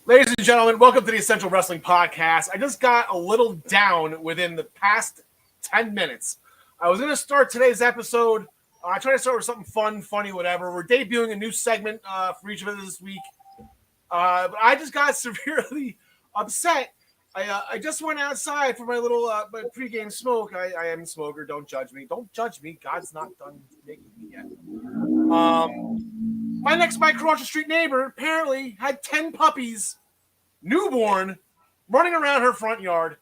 Ladies and gentlemen, welcome to the Essential Wrestling Podcast. I just got a little down within the past 10 minutes. I was going to start today's episode. I tried to start with something fun, funny, whatever. We're debuting a new segment for each of us this week. But I just got severely upset. I just went outside for my little my pregame smoke. I am a smoker. Don't judge me. Don't judge me. God's not done making me yet. My across the street neighbor apparently had 10 puppies, newborn, running around her front yard,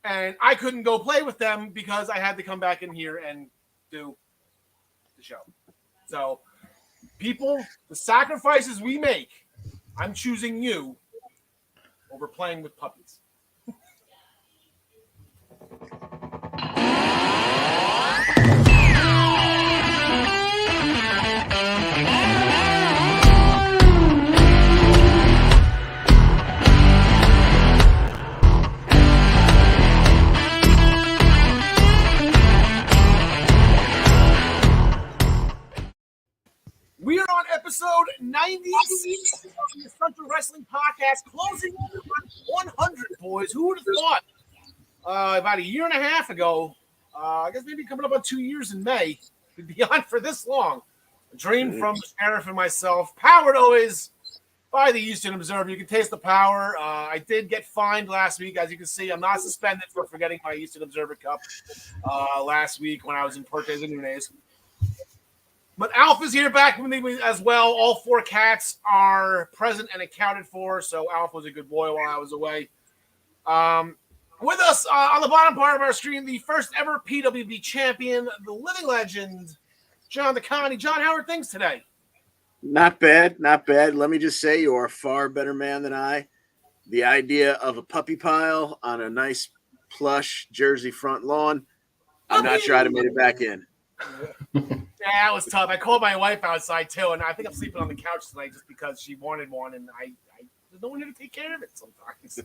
and I couldn't go play with them because I had to come back in here and do the show. So, people, the sacrifices we make, I'm choosing you over playing with puppies. We are on episode 96 of the Essential Wrestling Podcast, closing on 100, boys. Who would have thought about a year and a half ago, I guess maybe coming up on 2 years in May, we'd be on for this long. A dream from the sheriff and myself, powered always by the Houston Observer. You can taste the power. I did get fined last week. As you can see, I'm not suspended for forgetting my Houston Observer Cup last week when I was in Puerto Nunes. But Alf is here back with me as well. All four cats are present and accounted for, so Alf was a good boy while I was away. With us on the bottom part of our screen, the first ever PWB champion, the living legend, John DeConnie. John, how are things today? Not bad, not bad. Let me just say you are a far better man than I. The idea of a puppy pile on a nice plush Jersey front lawn, I'm not sure I'd have made it back in. Yeah, that was tough. I called my wife outside too, and I think I'm sleeping on the couch tonight just because she wanted one, and I there's no one here to take care of it sometimes.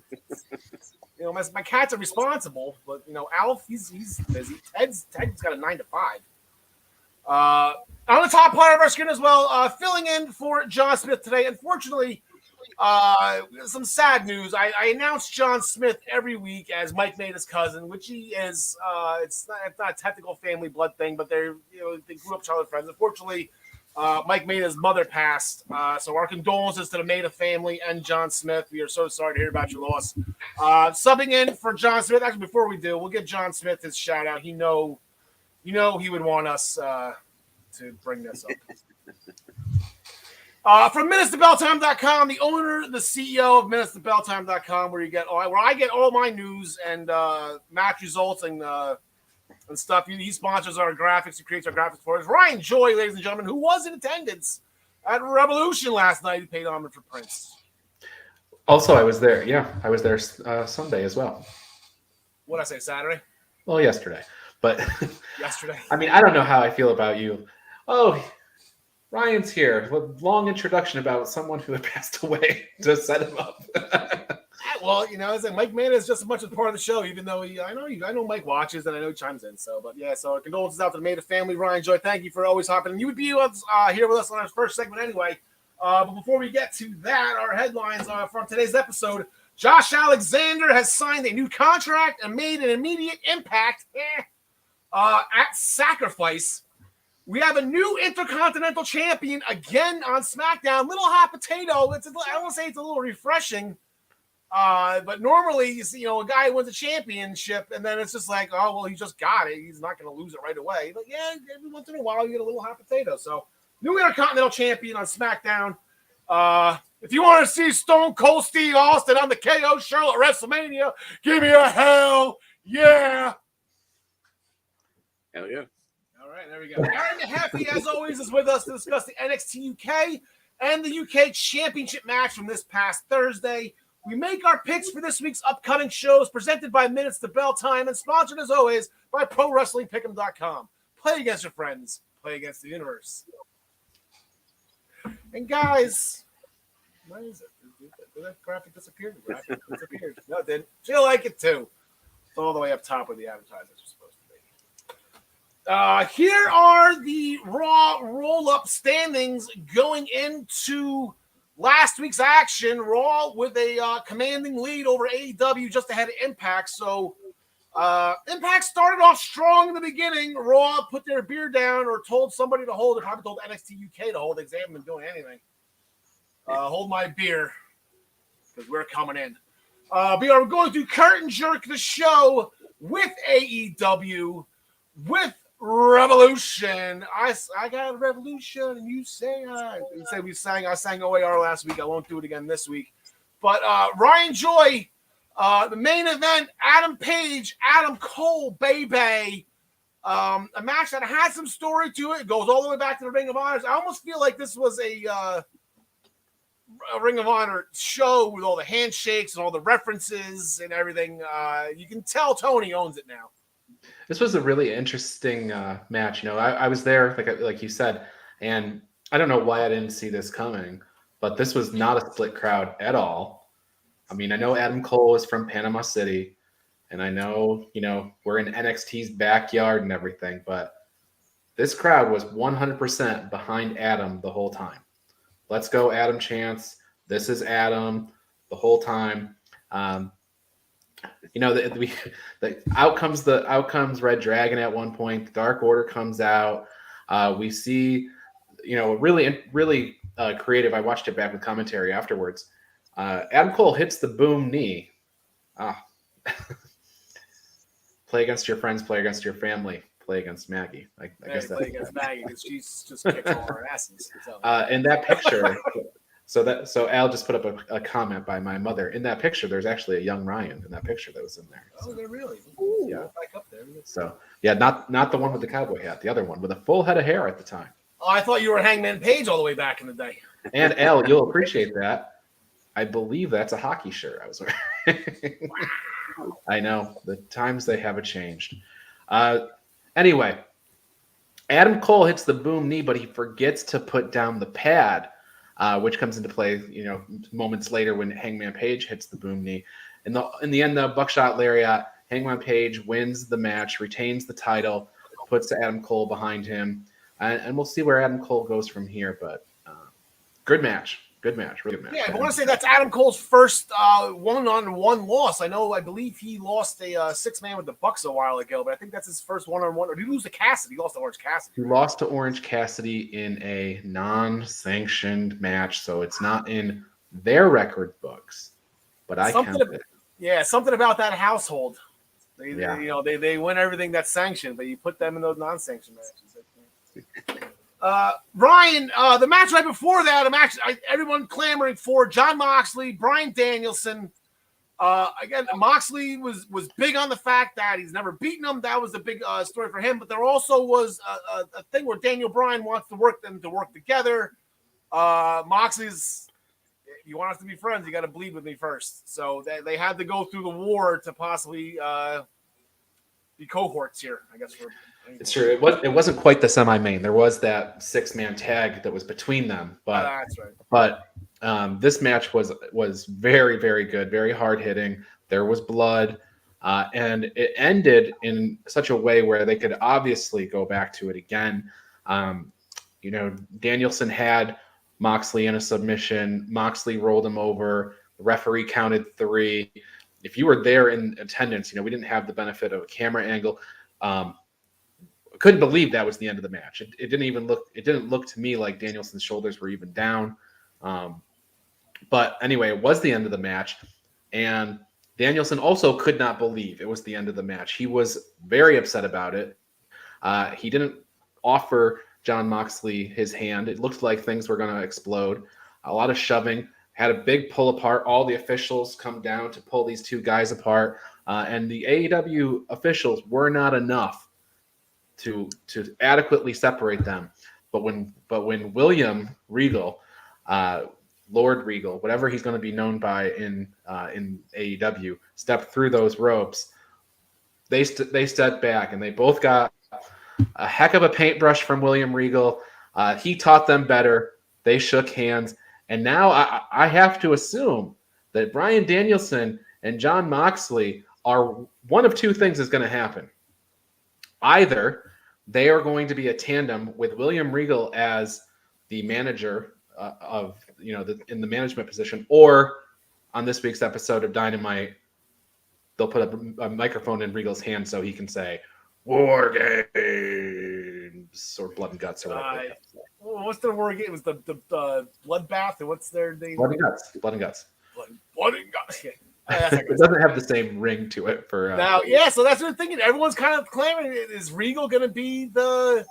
My cats are responsible, but Alf, he's busy. Ted's got a 9 to 5. On the top part of our screen as well, filling in for John Smith today. Unfortunately, some sad news. I announce John Smith every week as Mike Maida's cousin, which he is. It's not a technical family blood thing, but they grew up childhood friends. Unfortunately, Mike Maida's mother passed. So our condolences to the Maida family and John Smith. We are so sorry to hear about your loss. Subbing in for John Smith. Actually, before we do, we'll give John Smith his shout out. He he would want us to bring this up. From MinutesToBellTime.com, the owner, the CEO of MinutesToBellTime.com, where I get all my news and match results and stuff. He sponsors our graphics. He creates our graphics for us. Ryan Joy, ladies and gentlemen, who was in attendance at Revolution last night. He paid homage for Prince. Also, I was there. Yeah, I was there Sunday as well. What did I say, Saturday? Well, yesterday. But yesterday. I mean, I don't know how I feel about you. Oh, Ryan's here with a long introduction about someone who had passed away to set him up. Well, it's like Mike Maida is just as much a part of the show, even though I know Mike watches and I know he chimes in. So, but yeah, so condolences out to the Maida family. Ryan Joy, thank you for always hopping in. You would be here with us on our first segment anyway. But before we get to that, our headlines from today's episode: Josh Alexander has signed a new contract and made an immediate impact at Sacrifice. We have a new Intercontinental Champion again on SmackDown. Little hot potato. I don't want to say it's a little refreshing, but normally you see, a guy wins a championship and then it's just like, oh well, he just got it. He's not going to lose it right away. But yeah, every once in a while you get a little hot potato. So new Intercontinental Champion on SmackDown. If you want to see Stone Cold Steve Austin on the KO show at WrestleMania, give me a hell yeah. Hell yeah. All right, there we go. Aaron Mehaffy, as always, is with us to discuss the NXT UK and the UK Championship match from this past Thursday. We make our picks for this week's upcoming shows, presented by Minutes to Bell Time and sponsored, as always, by ProWrestlingPick'em.com. Play against your friends. Play against the universe. And guys, what is it? Did that graphic disappear? The graphic disappeared. No, it didn't. She'll like it, too. It's all the way up top where the advertisers are supposed to be. Here are the Raw roll-up standings going into last week's action, Raw with a commanding lead over AEW just ahead of Impact. So Impact started off strong in the beginning. Raw put their beer down or told somebody to hold it. Probably told NXT UK to hold it because they haven't been doing anything. Hold my beer because we're coming in. We are going to curtain jerk the show with AEW, with Revolution. I got a revolution, and you say I sang OAR last week. I won't do it again this week. But Ryan Joy, the main event, Adam Page, Adam Cole, baby. A match that had some story to it. It goes all the way back to the Ring of Honor. I almost feel like this was a Ring of Honor show with all the handshakes and all the references and everything. You can tell Tony owns it now. This was a really interesting match. You know, I was there, like you said, and I don't know why I didn't see this coming, but this was not a split crowd at all. I mean, I know Adam Cole is from Panama City, and I know, you know, we're in NXT's backyard and everything, but this crowd was 100% behind Adam the whole time. Let's go, Adam chants. This is Adam the whole time. You know, the outcomes Red Dragon at one point. The Dark Order comes out. We see, you know, really creative. I watched it back with commentary afterwards. Adam Cole hits the boom knee. Play against your friends. Play against your family. Play against Maggie. I guess play against Maggie because she's just kicks all our asses. So. In that picture. So Al just put up a comment by my mother. In that picture, there's actually a young Ryan in that picture that was in there. Oh, so, they're really? Ooh, yeah. Back up there. So yeah, not the one with the cowboy hat, the other one with a full head of hair at the time. Oh, I thought you were Hangman Page all the way back in the day. And Al, you'll appreciate that. I believe that's a hockey shirt I was wearing. Wow. I know the times they have changed. Anyway, Adam Cole hits the boom knee, but he forgets to put down the pad. Which comes into play, you know, moments later when Hangman Page hits the boom knee. In the end, the buckshot lariat, Hangman Page wins the match, retains the title, puts Adam Cole behind him, and we'll see where Adam Cole goes from here. But good match, really good match. Yeah, I want to say that's Adam Cole's first one-on-one loss. I believe he lost a 6-man with the Bucks a while ago, but I think that's his first one-on-one. Or did he lose to Cassidy? He lost to Orange Cassidy. He lost to Orange Cassidy in a non-sanctioned match, so it's not in their record books. But I count it. Yeah, something about that household. They win everything that's sanctioned, but you put them in those non-sanctioned matches. Ryan, the match right before that, everyone clamoring for Jon Moxley, Bryan Danielson. Again, Moxley was big on the fact that he's never beaten him. That was a big story for him. But there also was a thing where Daniel Bryan wants to work them to work together. Moxley's, if you want us to be friends, you got to bleed with me first. So they had to go through the war to possibly be cohorts here, I guess. It's true. It wasn't quite the semi-main. There was that 6-man tag that was between them, but that's right. But this match was very, very good, very hard hitting. There was blood, and it ended in such a way where they could obviously go back to it again. You know, Danielson had Moxley in a submission. Moxley rolled him over. The referee counted 3. If you were there in attendance, you know, we didn't have the benefit of a camera angle. Couldn't believe that was the end of the match. It didn't look to me like Danielson's shoulders were even down. But anyway, it was the end of the match, and Danielson also could not believe it was the end of the match. He was very upset about it. He didn't offer Jon Moxley his hand. It looked like things were going to explode. A lot of shoving, had a big pull apart. All the officials come down to pull these two guys apart, and the AEW officials were not enough to adequately separate them. But when William Regal, Lord Regal, whatever he's going to be known by in AEW, stepped through those ropes, they stepped back, and they both got a heck of a paintbrush from William Regal. He taught them better. They shook hands, and now I have to assume that Bryan Danielson and Jon Moxley are one of two things is going to happen. Either they are going to be a tandem with William Regal as the manager of in the management position, or on this week's episode of Dynamite, they'll put up a microphone in Regal's hand so he can say "War Games" or "Blood and Guts" or whatever. What's their war game? It was the bloodbath, or what's their name? Blood and Guts. Blood and Guts. Blood and Guts. Yeah. It doesn't have the same ring to it for now. Yeah, so that's what I'm thinking. Everyone's kind of clamoring. Is Regal going to be the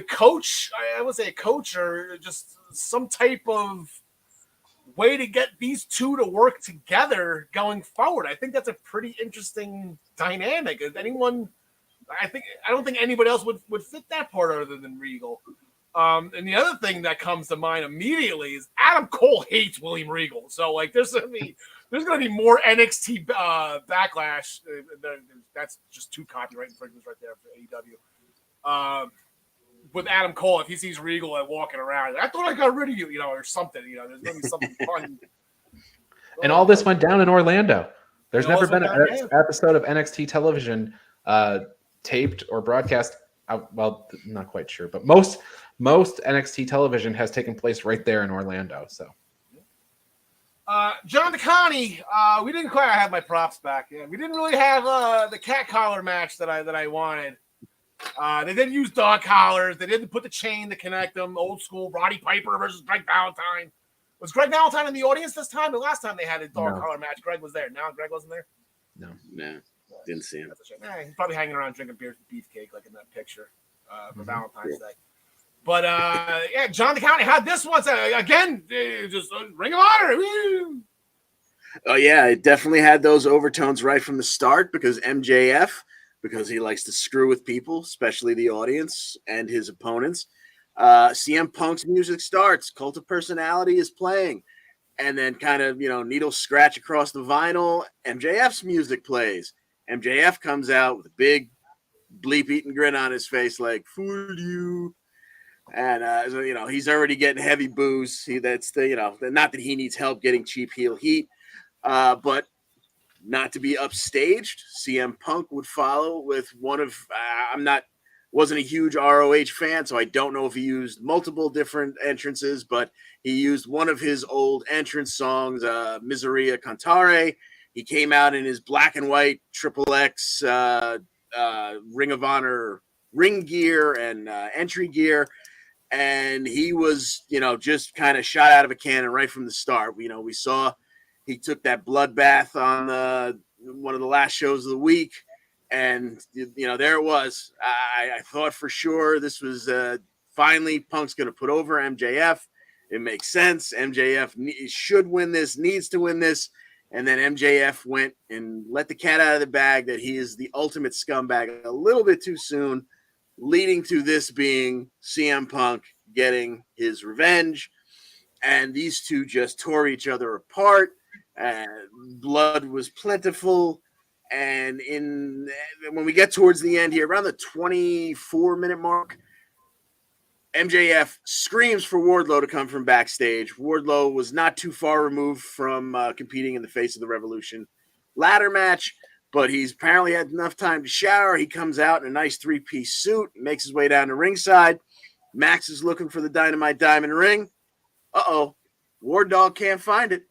coach? I would say a coach, or just some type of way to get these two to work together going forward. I think that's a pretty interesting dynamic. If anyone, I don't think anybody else would fit that part other than Regal. And the other thing that comes to mind immediately is Adam Cole hates William Regal. So like there's going to be more NXT backlash. That's just two copyright infringements right there for AEW. With Adam Cole, if he sees Regal and walking around, I thought I got rid of you, or something. There's going to be something fun. And all this went down in Orlando. There's never been an episode of NXT television taped or broadcast. Well, not quite sure, but most NXT television has taken place right there in Orlando. So, John DeConnie, we didn't quite have my props back. Yeah, we didn't really have the cat collar match that I wanted. They didn't use dog collars. They didn't put the chain to connect them. Old school Roddy Piper versus Greg Valentine. Was Greg Valentine in the audience this time? The last time they had a dog collar match, Greg was there. Now Greg wasn't there? No. Didn't see him. That's a shame. He's probably hanging around drinking beers with beefcake like in that picture for Valentine's Day. But, John DeConnie had this one. Again, just Ring of Honor. Woo! Oh, yeah, it definitely had those overtones right from the start because MJF, because he likes to screw with people, especially the audience and his opponents. CM Punk's music starts. Cult of Personality is playing. And then kind of, needle scratch across the vinyl. MJF's music plays. MJF comes out with a big bleep-eating grin on his face like, fooled you. And, he's already getting heavy boos. Not that he needs help getting cheap heel heat, but not to be upstaged. CM Punk would follow with one of wasn't a huge ROH fan, so I don't know if he used multiple different entrances, but he used one of his old entrance songs, Miseria Cantare. He came out in his black and white XXX Ring of Honor ring gear and entry gear, and he was, just kind of shot out of a cannon right from the start. We saw he took that bloodbath on one of the last shows of the week, and there it was. I thought for sure this was finally Punk's going to put over MJF. It makes sense. MJF should win this, needs to win this, and then MJF went and let the cat out of the bag that he is the ultimate scumbag a little bit too soon, leading to this being CM Punk getting his revenge, and these two just tore each other apart. Blood was plentiful, and when we get towards the end here, around the 24-minute mark, MJF screams for Wardlow to come from backstage. Wardlow was not too far removed from competing in the Face of the Revolution ladder match, but he's apparently had enough time to shower. He comes out in a nice three-piece suit, makes his way down to ringside. Max is looking for the Dynamite Diamond ring. Uh-oh. War Dog can't find it.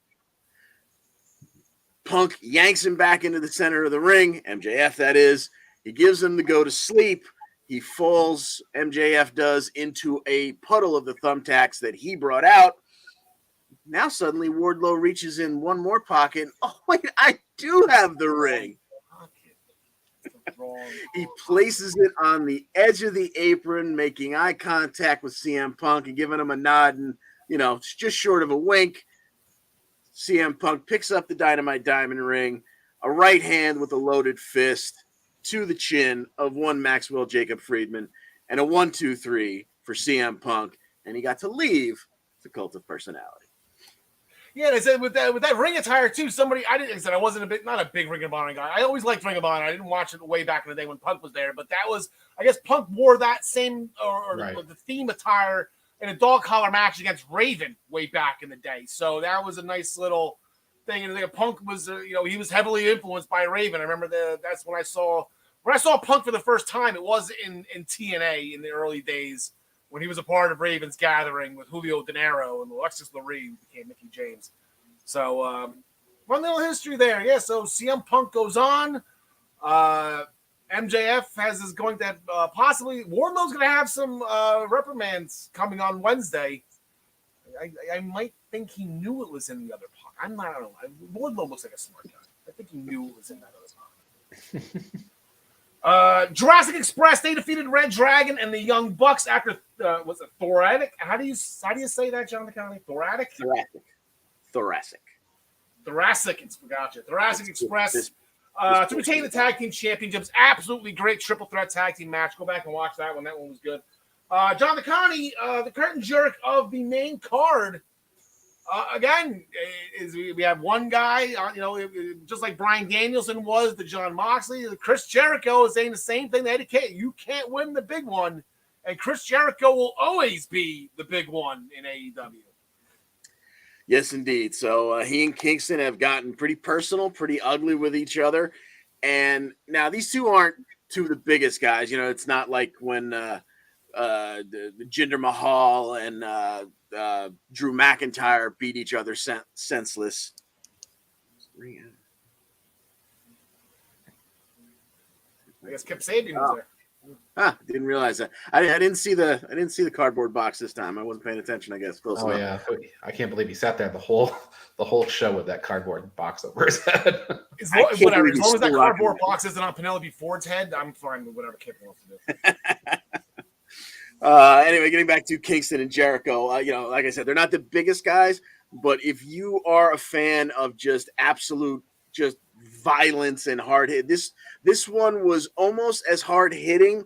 Punk yanks him back into the center of the ring. MJF, that is. He gives him the go to sleep. He falls, MJF does, into a puddle of the thumbtacks that he brought out. Now suddenly Wardlow reaches in one more pocket. Oh, wait, I do have the ring. He places it on the edge of the apron, making eye contact with CM Punk and giving him a nod and, it's just short of a wink. CM Punk picks up the Dynamite Diamond ring, a right hand with a loaded fist to the chin of one Maxwell Jacob Friedman, and a 1-2-3 for CM Punk, and he got to leave the Cult of Personality. Yeah, they said with that ring attire too. I wasn't not a big Ring of Honor guy. I always liked Ring of Honor. I didn't watch it way back in the day when Punk was there, but that was, I guess, Punk wore that same the theme attire in a dog collar match against Raven way back in the day. So that was a nice little thing. And Punk was, he was heavily influenced by Raven. I remember that's when I saw Punk for the first time. It was in TNA in the early days when he was a part of Ravens Gathering with Julio De Niro and Alexis Lurie, who became Mickey James. So, one little history there. Yeah, so CM Punk goes on. MJF is going to possibly, Wardlow's going to have some reprimands coming on Wednesday. I might think he knew it was in the other pocket. I don't know. Wardlow looks like a smart guy. I think he knew it was in that other pocket. Jurassic Express, they defeated Red Dragon and the Young Bucks after was it thoracic? How do you say that, John McConney? Thoracic. Gotcha. Thoracic Express to retain the tag team championships. Absolutely great triple threat tag team match. Go back and watch that one. That one was good. John McConney, the curtain jerk of the main card. Again, is we have one guy, just like Bryan Danielson was the Jon Moxley. Chris Jericho is saying the same thing. You can't win the big one, and Chris Jericho will always be the big one in AEW. Yes, indeed. So he and Kingston have gotten pretty personal, pretty ugly with each other. And now these two aren't two of the biggest guys. It's not like when the Jinder Mahal and Drew McIntyre beat each other senseless. I guess Kip Sabian was there. Didn't realize that. I didn't see the cardboard box this time. I wasn't paying attention, I guess. Close enough. Yeah, I can't believe he sat there the whole show with that cardboard box over his head. Whatever. As long as that cardboard box isn't on Penelope Ford's head, I'm fine with whatever Kip wants to do. Anyway, getting back to Kingston and Jericho, like I said, they're not the biggest guys, but if you are a fan of just absolute violence and hard hit, this one was almost as hard hitting,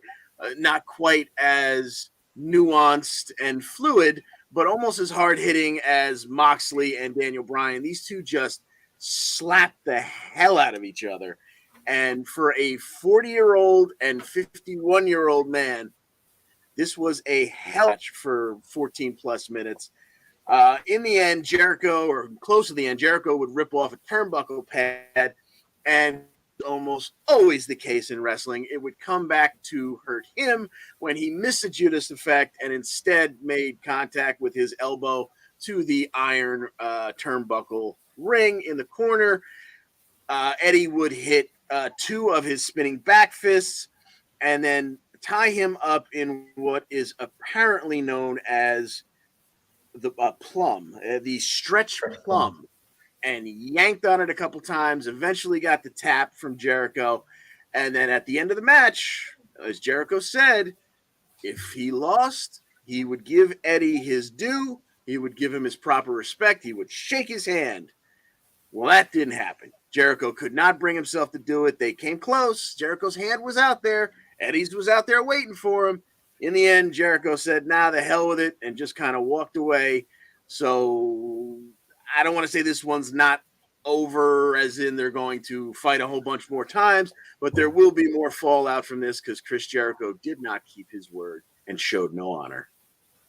not quite as nuanced and fluid, but almost as hard hitting as Moxley and Daniel Bryan. These two just slapped the hell out of each other. And for a 40-year-old and 51-year-old man, this was a hell match for 14 plus minutes. In the end, Jericho, or close to the end, Jericho would rip off a turnbuckle pad, and almost always the case in wrestling, it would come back to hurt him when he missed a Judas effect and instead made contact with his elbow to the iron turnbuckle ring in the corner. Eddie would hit two of his spinning back fists and then tie him up in what is apparently known as the plum, the stretch plum, and yanked on it a couple times, eventually got the tap from Jericho. And then at the end of the match, as Jericho said, if he lost, he would give Eddie his due. He would give him his proper respect. He would shake his hand. Well, that didn't happen. Jericho could not bring himself to do it. They came close. Jericho's hand was out there. Eddie's was out there waiting for him. In the end, Jericho said, nah, the hell with it, and just kind of walked away. So I don't want to say this one's not over, as in they're going to fight a whole bunch more times, but there will be more fallout from this because Chris Jericho did not keep his word and showed no honor.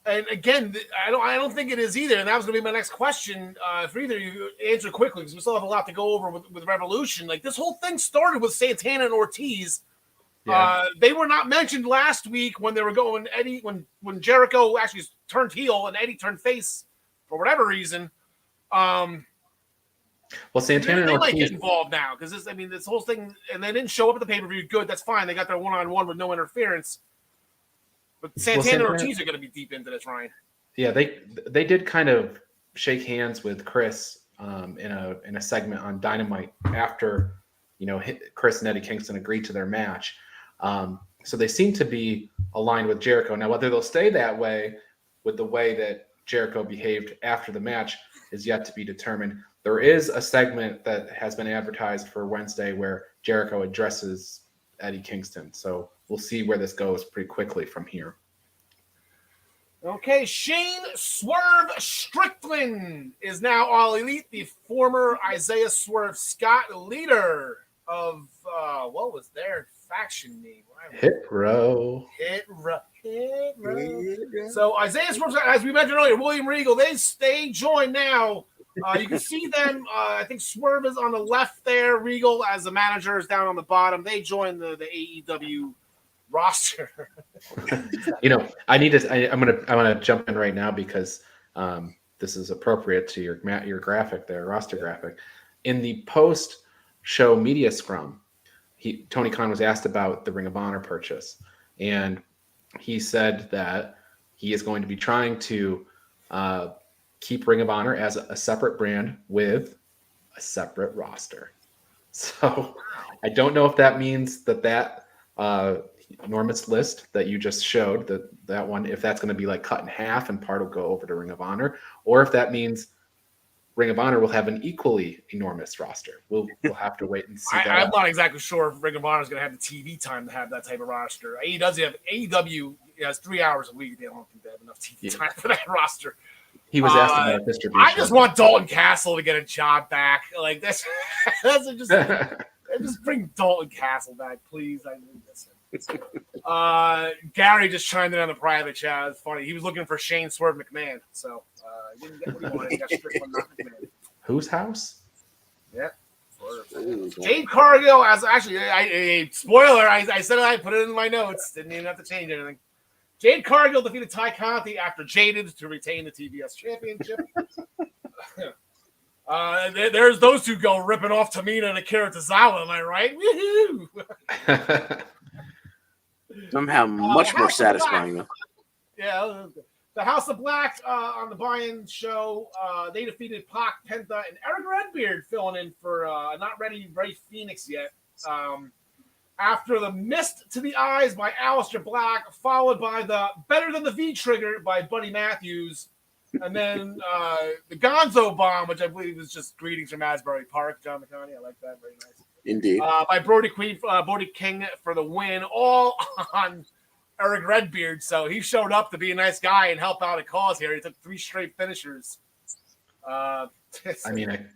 And again, I don't think it is either. And that was going to be my next question. For either you answer quickly, because we still have a lot to go over with Revolution. Like, this whole thing started with Santana and Ortiz. Yeah. They were not mentioned last week when they were going Eddie, when Jericho actually turned heel and Eddie turned face for whatever reason. Well, Santana and Ortiz might get involved now because this whole thing, and they didn't show up at the pay-per-view. Good, that's fine. They got their one-on-one with no interference. But Santana and Ortiz are going to be deep into this, Ryan. Yeah, they did kind of shake hands with Chris in a segment on Dynamite after Chris and Eddie Kingston agreed to their match. So they seem to be aligned with Jericho. Now, whether they'll stay that way with the way that Jericho behaved after the match is yet to be determined. There is a segment that has been advertised for Wednesday where Jericho addresses Eddie Kingston. So we'll see where this goes pretty quickly from here. Okay, Shane Swerve Strickland is now All Elite, the former Isaiah Swerve Scott, leader of, what was their faction name? Hit Row. So Isaiah Swerve, as we mentioned earlier, William Regal, they join now. You can see them. I think Swerve is on the left there. Regal, as the manager, is down on the bottom. They join the AEW roster. I'm gonna jump in right now because this is appropriate to your graphic there, roster graphic. In the post-show media scrum, Tony Khan was asked about the Ring of Honor purchase, and he said that he is going to be trying to keep Ring of Honor as a separate brand with a separate roster. So I don't know if that means that enormous list that you just showed, that one, if that's going to be like cut in half and part will go over to Ring of Honor, or if that means Ring of Honor will have an equally enormous roster. We'll have to wait and see. I'm not exactly sure if Ring of Honor is going to have the TV time to have that type of roster. AEW has 3 hours a week. They don't think they have enough TV time for that roster. He was asked about distribution. I just want Dalton Castle to get a job back. Like that's just bring Dalton Castle back, please. I need this. Gary just chimed in on the private chat. It's funny. He was looking for Shane Swerve McMahon, so he didn't get what he wanted. He got Strickland, not McMahon. Whose house? Yeah. Jade Cargill, as actually a spoiler. I said it. I put it in my notes. Didn't even have to change anything. Jade Cargill defeated Ty Conti after jaded to retain the TBS championship. There's those two go ripping off Tamina and Akira Tozawa. Am I right? Woohoo! Somehow much more satisfying, though. Yeah, the House of Black on the buy-in show, they defeated Pac, Penta, and Eric Redbeard filling in for not ready Ray Phoenix yet. After the Mist to the Eyes by Aleister Black, followed by the Better Than the V-Trigger by Buddy Matthews, and then the Gonzo Bomb, which I believe is just greetings from Asbury Park, John McConaughey. I like that. Very nice. Indeed. By Brody King for the win, all on Eric Redbeard. So he showed up to be a nice guy and help out a cause here. He took 3 straight finishers. A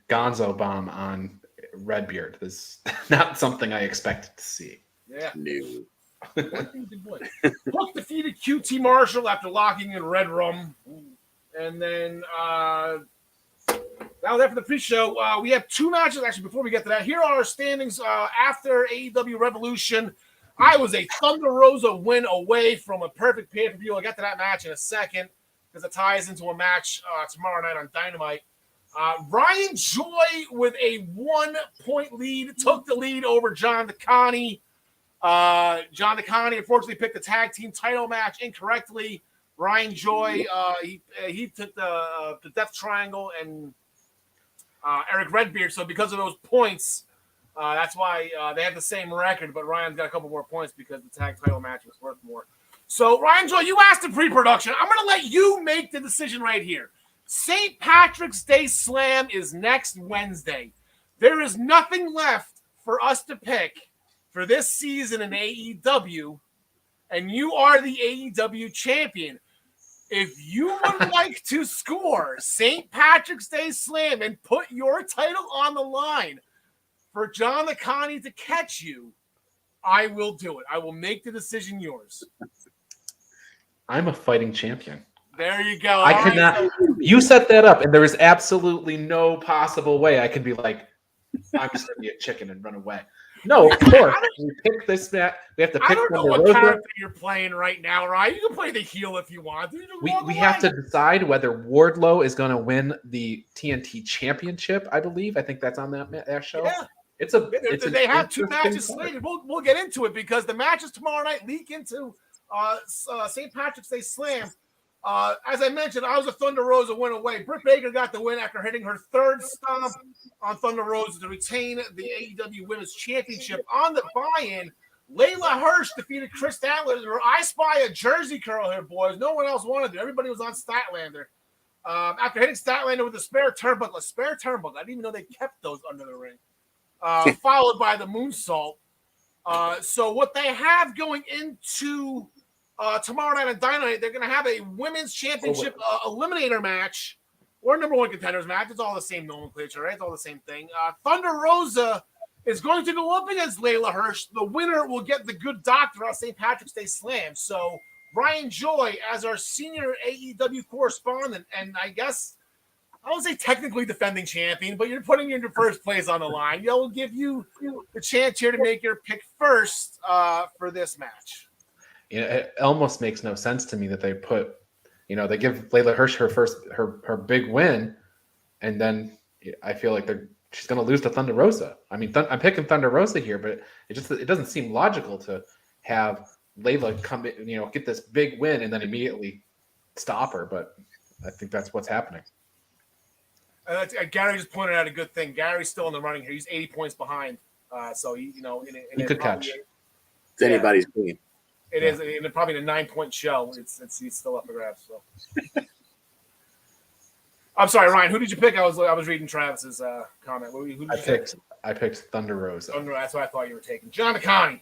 Gonzo Bomb on Redbeard is not something I expected to see. Yeah. No. Hook defeated QT Marshall after locking in Red Rum. And then that was after the pre-show. We have 2 matches. Actually, before we get to that, here are our standings after AEW Revolution. I was a Thunder Rosa win away from a perfect pay-per-view. I'll get to that match in a second because it ties into a match tomorrow night on Dynamite. Ryan Joy with a 1-point lead took the lead over John DeConnie. John DeConnie unfortunately picked the tag team title match incorrectly. Ryan Joy, he took the Death Triangle and Eric Redbeard. So because of those points, that's why they have the same record. But Ryan's got a couple more points because the tag title match was worth more. So Ryan Joy, you asked in pre-production. I'm going to let you make the decision right here. St. Patrick's Day Slam is next Wednesday. There is nothing left for us to pick for this season in AEW, and you are the AEW champion. If you would like to score St. Patrick's Day Slam and put your title on the line for John DeConnie to catch you, I will do it. I will make the decision yours. I'm a fighting champion. There you go. I could not. You set that up, and there is absolutely no possible way I could be like, I'm just going to be a chicken and run away. No, of course. We pick this match. We have to pick. I don't know what character you're playing right now, Ryan. You can play the heel if you want. We have to decide whether Wardlow is going to win the TNT Championship. I believe. I think that's on that show. Yeah. They have 2 matches slated. We'll get into it because the matches tomorrow night leak into St. Patrick's Day Slam. As I mentioned, I was a Thunder Rosa win away. Britt Baker got the win after hitting her 3rd stomp on Thunder Rosa to retain the AEW Women's Championship. On the buy-in, Layla Hirsch defeated Chris Statlander. I spy a Jersey curl here, boys. No one else wanted it. Everybody was on Statlander. After hitting Statlander with a spare turnbuckle. I didn't even know they kept those under the ring. Followed by the moonsault. So what they have going into tomorrow night on Dynamite, they're going to have a women's championship eliminator match or number 1 contenders match. It's all the same nomenclature, right? It's all the same thing. Thunder Rosa is going to go up against Layla Hirsch. The winner will get the Good Doctor on St. Patrick's Day Slam. So Ryan Joy, as our senior AEW correspondent, and I guess I won't say technically defending champion, but you're putting your first place on the line. We'll give you the chance here to make your pick first for this match. it almost makes no sense to me that they put, they give Layla Hirsch her big win, and then I feel like she's going to lose to Thunder Rosa. I mean, I'm picking Thunder Rosa here, but it doesn't seem logical to have Layla come, get this big win and then immediately stop her. But I think that's what's happening. Gary just pointed out a good thing. Gary's still in the running here. He's 80 points behind. So he could catch. It's anybody's game. It is, and probably in a 9-point show. He's still up for grabs. So. I'm sorry, Ryan. Who did you pick? I was reading Travis's comment. I picked Thunder Rosa. That's what I thought you were taking. John McConney.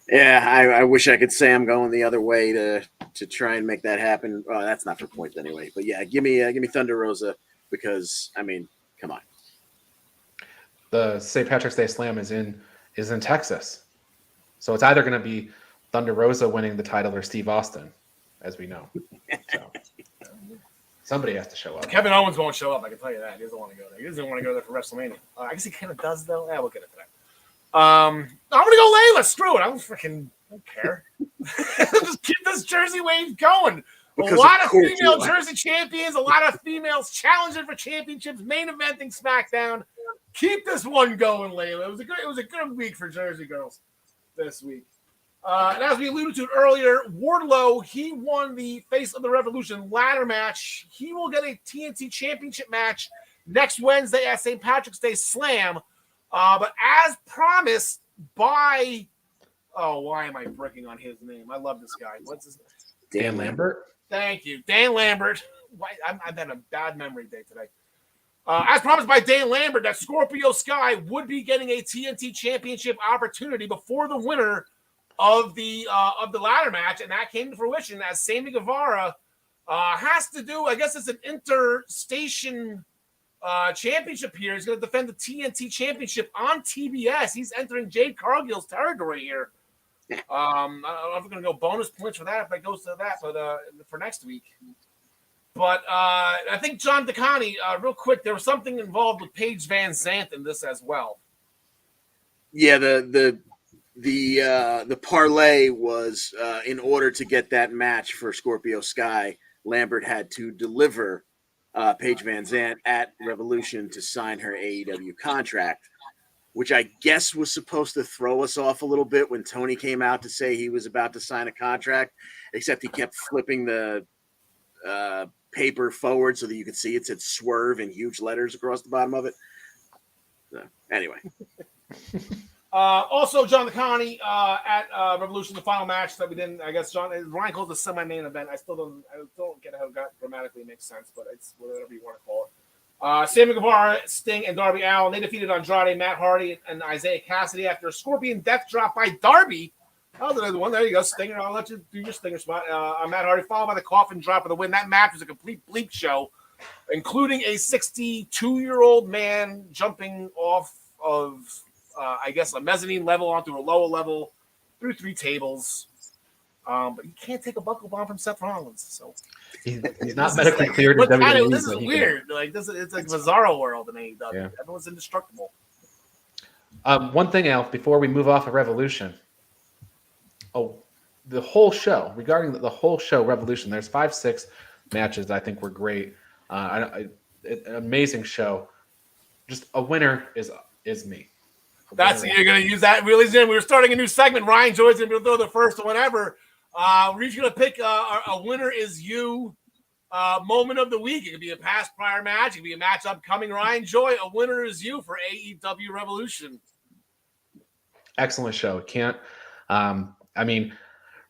Yeah, I wish I could say I'm going the other way to try and make that happen. Oh, that's not for points anyway. But yeah, give me Thunder Rosa because I mean, come on. The St. Patrick's Day Slam is in Texas, so it's either going to be Thunder Rosa winning the title or Steve Austin, as we know. So. Somebody has to show up. Kevin Owens won't show up. I can tell you that. He doesn't want to go there. He doesn't want to go there for WrestleMania. I guess he kind of does, though. Yeah, we'll get it to that. I'm going to go Layla. Screw it. I don't care. Just keep this Jersey wave going. A lot of female Jersey champions, a lot of females challenging for championships, main eventing SmackDown. Keep this one going, Layla. It was a good week for Jersey girls this week. And as we alluded to earlier, Wardlow, he won the Face of the Revolution ladder match. He will get a TNT Championship match next Wednesday at St. Patrick's Day Slam. But as promised by, why am I breaking on his name? I love this guy. What's his name? Dan Lambert. Thank you. Dan Lambert. I've had a bad memory day today. As promised by Dan Lambert, that Scorpio Sky would be getting a TNT Championship opportunity before the winner of the ladder match, and that came to fruition as Sammy Guevara has to do, I guess it's an interstation championship here. He's going to defend the TNT Championship on TBS. He's entering Jade Cargill's territory here. I don't know if we're going to go bonus points for that if it goes to that, but for next week. But I think John DeConnie, real quick, there was something involved with Paige Van Zandt in this as well. Yeah, the parlay was in order to get that match for Scorpio Sky, Lambert had to deliver Paige Van Zandt at Revolution to sign her AEW contract, which I guess was supposed to throw us off a little bit when Tony came out to say he was about to sign a contract, except he kept flipping the paper forward so that you could see it said swerve in huge letters across the bottom of it. So, anyway. Also, John DeConnie at Revolution, the final match that we didn't. I guess Ryan calls it a semi-main event. I still don't get how that grammatically makes sense, but it's whatever you want to call it. Sammy Guevara, Sting, and Darby Allin, they defeated Andrade, Matt Hardy, and Isaiah Cassidy after a Scorpion Death Drop by Darby. Oh, there's one. There you go, Stinger. I'll let you do your Stinger spot. Matt Hardy followed by the Coffin Drop of the win. That match was a complete bleep show, including a 62-year-old man jumping off of I guess a mezzanine level onto a lower level through 3 tables. But you can't take a buckle bomb from Seth Rollins. So he's not medically cleared. But WWE, this is weird. It's like bizarro world in AEW. Yeah. Everyone's indestructible. One thing, Alf, before we move off of Revolution. The whole show, regarding the whole show, Revolution, there's 5-6 matches that I think were great. An amazing show. Just a winner is me. You're going to use that really. We were starting a new segment. Ryan Joy's going to throw the first one ever. We're each going to pick a winner is you moment of the week. It could be a past prior match. It could be a match upcoming. Ryan Joy, a winner is you for AEW Revolution. Excellent show.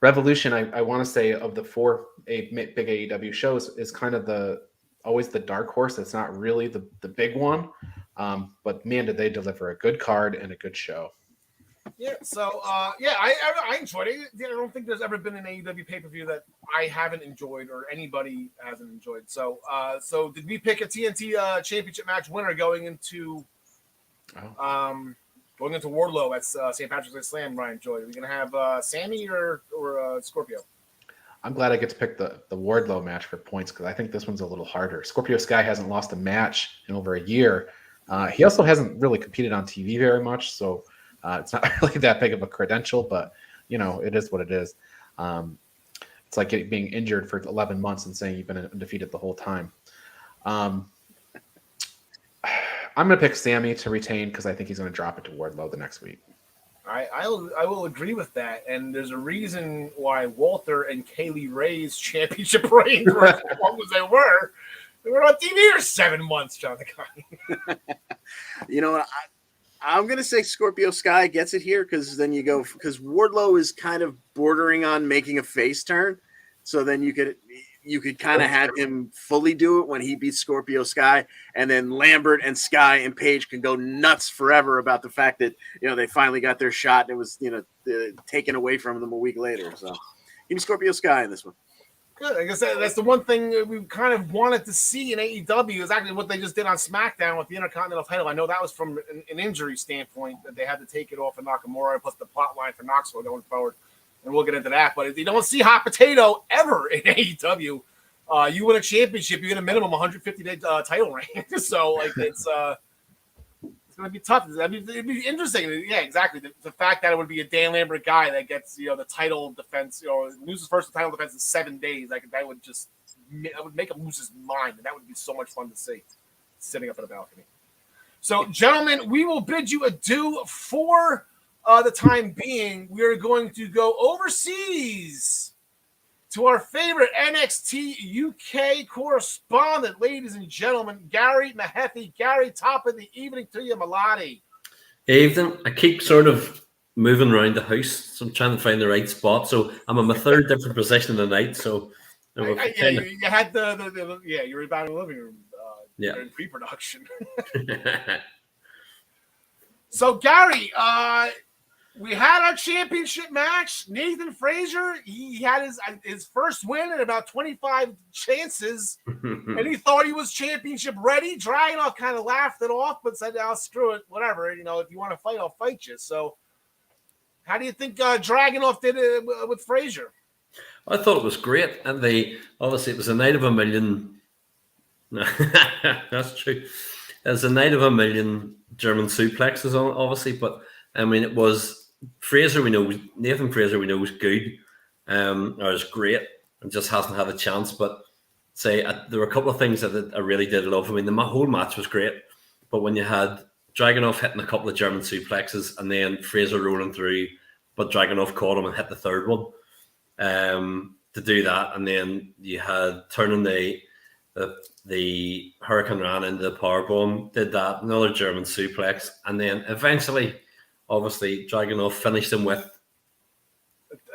Revolution, I want to say of the 4 big AEW shows is kind of always the dark horse. It's not really the big one. But man, did they deliver a good card and a good show. Yeah, so I enjoyed it. I don't think there's ever been an AEW pay-per-view that I haven't enjoyed or anybody hasn't enjoyed. So did we pick a TNT championship match winner going into Wardlow at St. Patrick's Day Slam, Ryan Joy? Are we gonna have Sammy or Scorpio? I'm glad I get to pick the Wardlow match for points because I think this one's a little harder. Scorpio Sky hasn't lost a match in over a year. He also hasn't really competed on TV very much, so it's not really that big of a credential, but, it is what it is. It's like being injured for 11 months and saying you've been undefeated the whole time. I'm going to pick Sammy to retain because I think he's going to drop it to Wardlow the next week. I will agree with that, and there's a reason why Walter and Kaylee Ray's championship reigns were as long as they were. They were on TV for 7 months, John the You know what? I'm going to say Scorpio Sky gets it here because then you go – because Wardlow is kind of bordering on making a face turn. So then you could kind of have him fully do it when he beats Scorpio Sky, and then Lambert and Sky and Paige can go nuts forever about the fact that, they finally got their shot and it was, taken away from them a week later. So give me Scorpio Sky in this one. Good. Like I said, that's the one thing we kind of wanted to see in AEW is actually what they just did on SmackDown with the Intercontinental title. I know that was from an injury standpoint that they had to take it off of Nakamura, plus the plot line for Knoxville going forward. And we'll get into that. But if you don't see hot potato ever in AEW, you win a championship, you get a minimum 150-day title reign. So, it's going to be tough. It'd be interesting. Yeah, exactly. The fact that it would be a Dan Lambert guy that gets, the title defense, loses first title defense in 7 days. That would make him lose his mind. And that would be so much fun to see sitting up in a balcony. So, gentlemen, we will bid you adieu for the time being. We are going to go overseas to our favorite NXT UK correspondent, ladies and gentlemen, Gary Mehaffy. Gary, top of the evening to you, Malati. Evening. I keep sort of moving around the house, so I'm trying to find the right spot. So I'm in my third different position of the night. So you had you were about in the living room during pre-production. So Gary, we had our championship match. Nathan Frazier, he had his first win in about 25 chances, and he thought he was championship ready. Dragunov kind of laughed it off, but said, "Oh, screw it, whatever. If you want to fight, I'll fight you." So, how do you think Dragunov did it with Frazier? I thought it was great, and obviously it was a night of a million. That's true. It was a night of a million German suplexes, obviously, but I mean it was. Fraser, Nathan Fraser, we know was good, or is great, and just hasn't had a chance. But there were a couple of things that I really did love. I mean, the whole match was great, but when you had Dragunov hitting a couple of German suplexes and then Fraser rolling through, but Dragunov caught him and hit the third one to do that, and then you had turning the Hurricane Rana into the powerbomb, did that, another German suplex, and then eventually. Obviously, Dragunov finished him with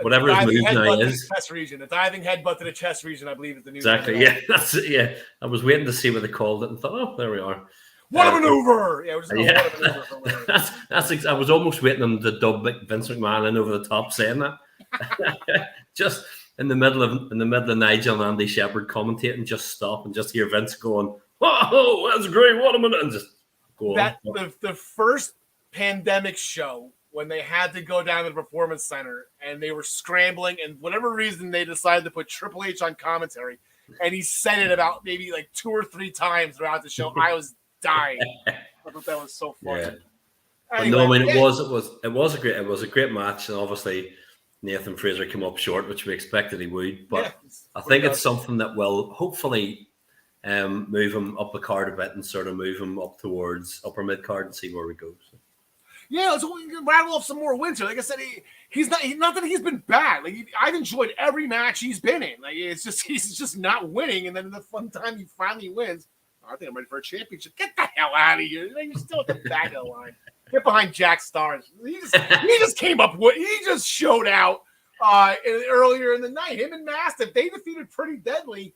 whatever his move now is. Chest region, a diving headbutt to the chest region, I believe, is the new. Exactly. Yeah, that's it. Yeah, I was waiting to see what they called it and thought, oh, there we are. What a maneuver! Yeah, what a maneuver. That's. I was almost waiting on the dub Vince McMahon in over the top saying that. Just in the middle of Nigel and Andy Shepherd commentating, just stop and just hear Vince going, "Oh, that's great! What a minute!" and just go on. The first pandemic show when they had to go down to the Performance Center and they were scrambling, and whatever reason they decided to put Triple H on commentary, and he said it about maybe 2 or 3 times throughout the show. I was dying. I thought that was so funny. Yeah. Anyway, no, I mean it was a great match, and obviously Nathan Fraser came up short, which we expected he would. But I think it's something that will hopefully move him up the card a bit and sort of move him up towards upper mid card and see where we go. So. Yeah, so we can rattle off some more wins here. Like I said, he's not that he's been bad. I've enjoyed every match he's been in. It's just he's just not winning, and then the fun time he finally wins. I think I'm ready for a championship. Get the hell out of here! You're still at the back of the line. Get behind Jack Starnes. He just came up with. He just showed out earlier in the night. Him and Mastiff, they defeated Pretty Deadly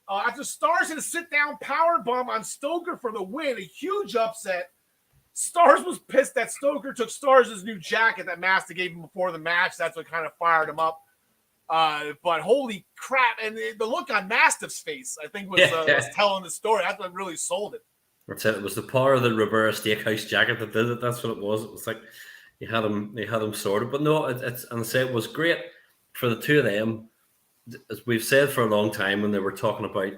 after Stars had a sit down power bomb on Stoker for the win. A huge upset. Stars was pissed that Stoker took Stars' new jacket that Master gave him before the match. That's what kind of fired him up. But holy crap. And the look on Mastiff's face, I think, was telling the story. That's what really sold it. That's it. It was the power of the Rivera Steakhouse jacket that did it. That's what it was. It was like they had him sorted. But no, it was great for the two of them. As we've said for a long time when they were talking about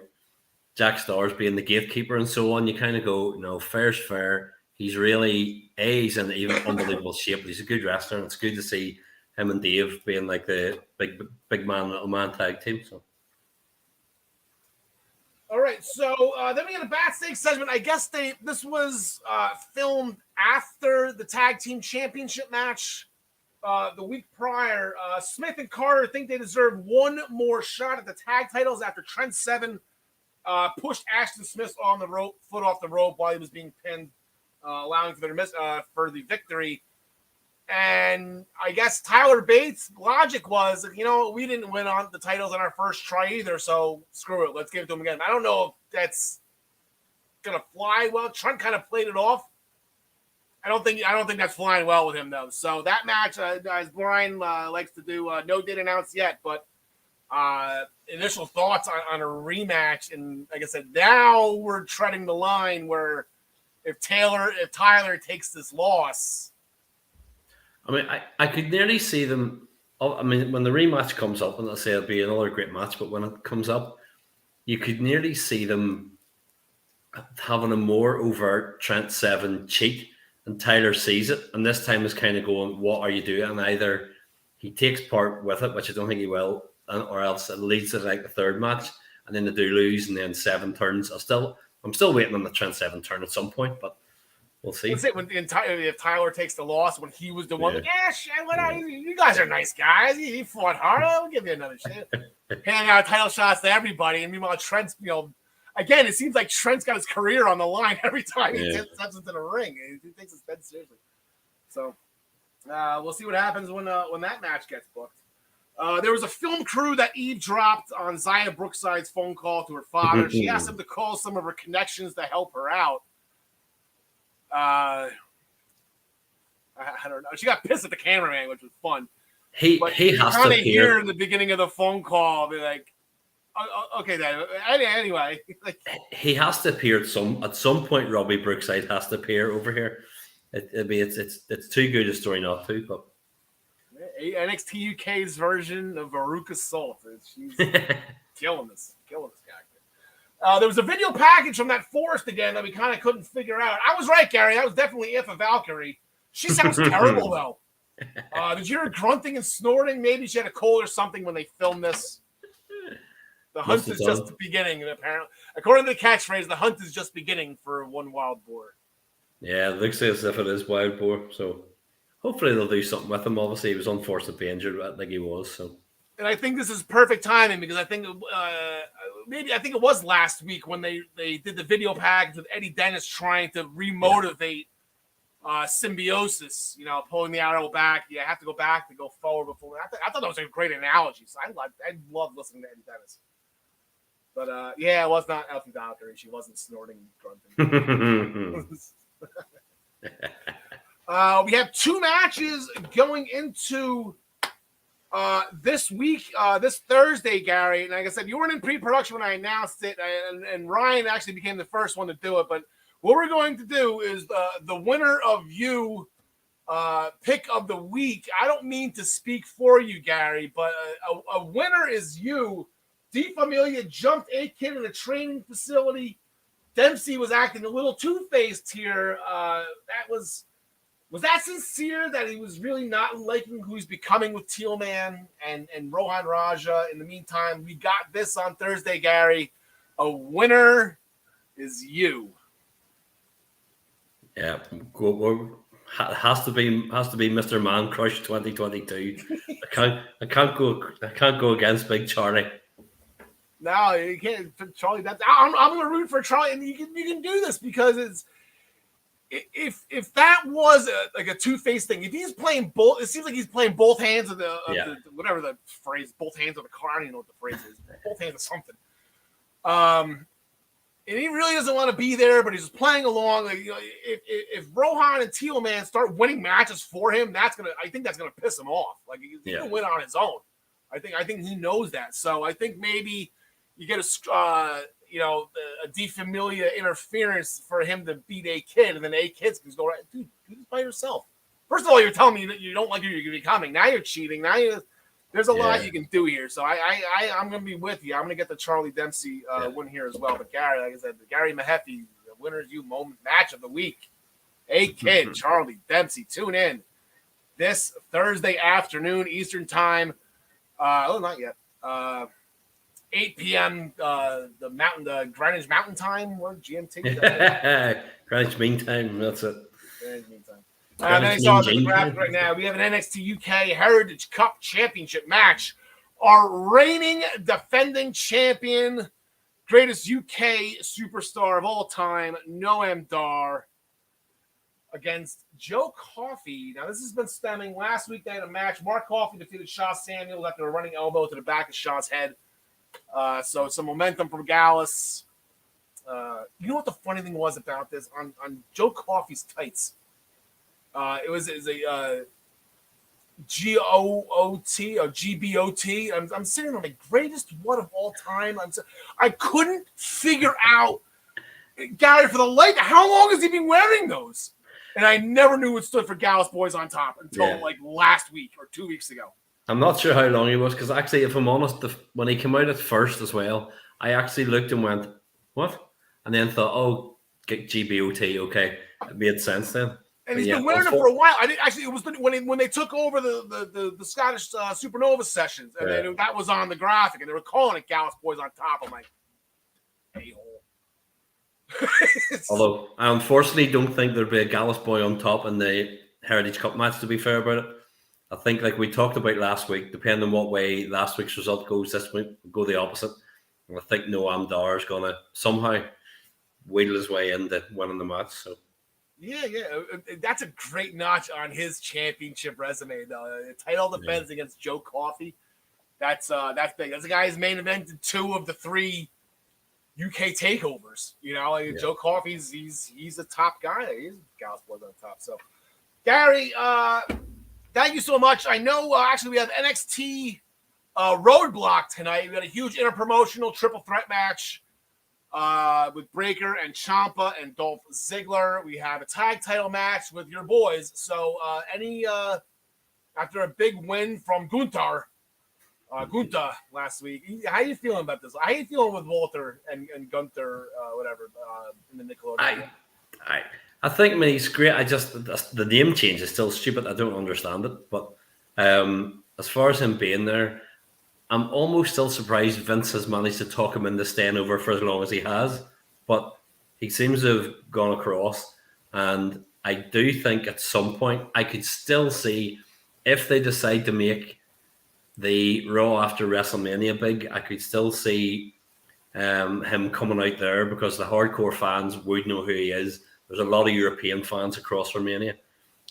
Jack Stars being the gatekeeper and so on, you kind of go, no, fair's fair. He's really he's in even unbelievable shape. He's a good wrestler, and it's good to see him and Dave being like the big man, little man tag team. So. All right, so then we get a backstage segment. I guess this was filmed after the tag team championship match the week prior. Smith and Carter think they deserve one more shot at the tag titles after Trent Seven pushed Ashton Smith on the rope, foot off the rope while he was being pinned, allowing for the victory. And I guess Tyler Bates' logic was, we didn't win on the titles on our first try either, so screw it. Let's give it to him again. I don't know if that's gonna fly well. Trent kind of played it off. I don't think that's flying well with him though. So that match, as Brian likes to do, no date announced yet, but initial thoughts on a rematch. And like I said, now we're treading the line where if Tyler takes this loss. I mean, I could nearly see them. I mean, when the rematch comes up, and let's say it'll be another great match, but when it comes up, you could nearly see them having a more overt Trent Seven cheat, and Tyler sees it, and this time is kind of going, "What are you doing?" And either he takes part with it, which I don't think he will, or else it leads to like the third match, and then they do lose, and then Seven turns. I'm still waiting on the Trent Seven turn at some point, but. We'll see. That's it. If Tyler takes the loss, when he was the one, you guys are nice guys. He fought hard. I'll give you another shit. Handing out title shots to everybody, and meanwhile, Trent's, again, it seems like Trent's got his career on the line every time he steps into the ring. He takes his bed seriously. So we'll see what happens when that match gets booked. There was a film crew that eavesdropped on Zaya Brookside's phone call to her father. She asked him to call some of her connections to help her out. I don't know. She got pissed at the cameraman, which was fun. He has to hear in the beginning of the phone call, be like, okay, then. Anyway, he has to appear at some point. Robbie Brookside has to appear over here. It's too good a story not to. But NXT UK's version of Veruca Salt. She's killing this character. There was a video package from that forest again that we kind of couldn't figure out. I was right, Gary. That was definitely If a Valkyrie. She sounds terrible, though. Did you hear her grunting and snorting? Maybe she had a cold or something when they filmed this. The hunt is just beginning, apparently. According to the catchphrase, the hunt is just beginning for one wild boar. Yeah, it looks as if it is wild boar. So hopefully they'll do something with him. Obviously, he was unfortunately injured like he was. So. And I think this is perfect timing because I think it was last week when they did the video package with Eddie Dennis trying to remotivate Symbiosis, pulling the arrow back. You have to go back to go forward before. I thought that was a great analogy. So I love listening to Eddie Dennis. But it was not Elfie Valkyrie. She wasn't snorting and grunting. We have two matches going into this week, this Thursday, Gary. And like I said, you weren't in pre-production when I announced it, and Ryan actually became the first one to do it. But what we're going to do is the winner of you pick of the week. I don't mean to speak for you, Gary, but a winner is you. D. Familia jumped a kid in a training facility. Dempsey was acting a little two-faced here. Was that sincere that he was really not liking who he's becoming with Teal Man and Rohan Raja? In the meantime, we got this on Thursday, Gary. A winner is you. Yeah, has to be Mr. Man Crush 2022. I can't go against Big Charlie. No, you can't, Charlie. I'm going to root for Charlie, and you can do this because it's. If that was a two-faced thing, if he's playing both, it seems like he's playing both hands of the whatever the phrase, both hands of the car. I don't even know what the phrase is. Both hands of something. And he really doesn't want to be there, but he's playing along. Like, if Rohan and Teal Man start winning matches for him, I think that's gonna piss him off. Like he's gonna win on his own. I think he knows that. So I think maybe you get a De Familia interference for him to beat A Kid, and then A Kid's going to go right, dude, do this by yourself. First of all, you're telling me that you don't like who you're becoming. Now you're cheating. There's a lot you can do here. So I'm going to be with you. I'm going to get the Charlie Dempsey win here as well. But Gary, like I said, Gary Mehaffy, the winner's you moment match of the week. A Kid, Charlie Dempsey, tune in this Thursday afternoon Eastern time. Not yet. 8 p.m. The Greenwich Mountain Time or GMT. Greenwich Mean Time. That's it. Greenwich Mean Time. And then I saw the graphic right now. We have an NXT UK Heritage Cup Championship match. Our reigning defending champion, greatest UK superstar of all time, Noam Dar, against Joe Coffey. Now, this has been stemming. Last week they had a match. Mark Coffey defeated Shaw Samuel after a running elbow to the back of Shaw's head. So some momentum from Gallus. You know what the funny thing was about this? On Joe Coffey's tights, it was a GOOT or GBOT. I'm sitting on the greatest one of all time. I couldn't figure out, Gary, for the life, how long has he been wearing those? And I never knew it stood for Gallus Boys on Top until like last week or 2 weeks ago. I'm not sure how long he was, because actually, if I'm honest, when he came out at first as well, I actually looked and went, what? And then thought, oh, GBOT, okay. It made sense then. And he's been wearing it for a while. I didn't actually. It was when they took over the Scottish Supernova sessions, and then that was on the graphic, and they were calling it Gallus Boys on Top. I'm like, a-hole. Although I unfortunately don't think there'd be a Gallus Boy on top in the Heritage Cup match, to be fair about it. I think, like we talked about last week, depending on what way last week's result goes, this week will go the opposite. And I think Noam Dar is going to somehow wheedle his way into winning the match. So. Yeah, that's a great notch on his championship resume, though. The title defense against Joe Coffey. That's big. That's a guy who's main evented 2 of the 3 UK takeovers. You know, Joe Coffey's he's a top guy. He's Gallus Boys on Top. So, Gary, thank you so much. I know actually we have NXT Roadblock tonight. We got a huge interpromotional triple threat match with Breaker and Ciampa and Dolph Ziggler. We have a tag title match with your boys. So after a big win from Gunther last week, how are you feeling about this? How are you feeling with Walter and Gunther, in the Nickelodeon? I think he's great. The name change is still stupid. I don't understand it. But as far as him being there, I'm almost still surprised Vince has managed to talk him into staying over for as long as he has. But he seems to have gone across. And I do think at some point I could still see, if they decide to make the Raw after WrestleMania big, I could still see him coming out there, because the hardcore fans would know who he is. There's a lot of European fans across Romania,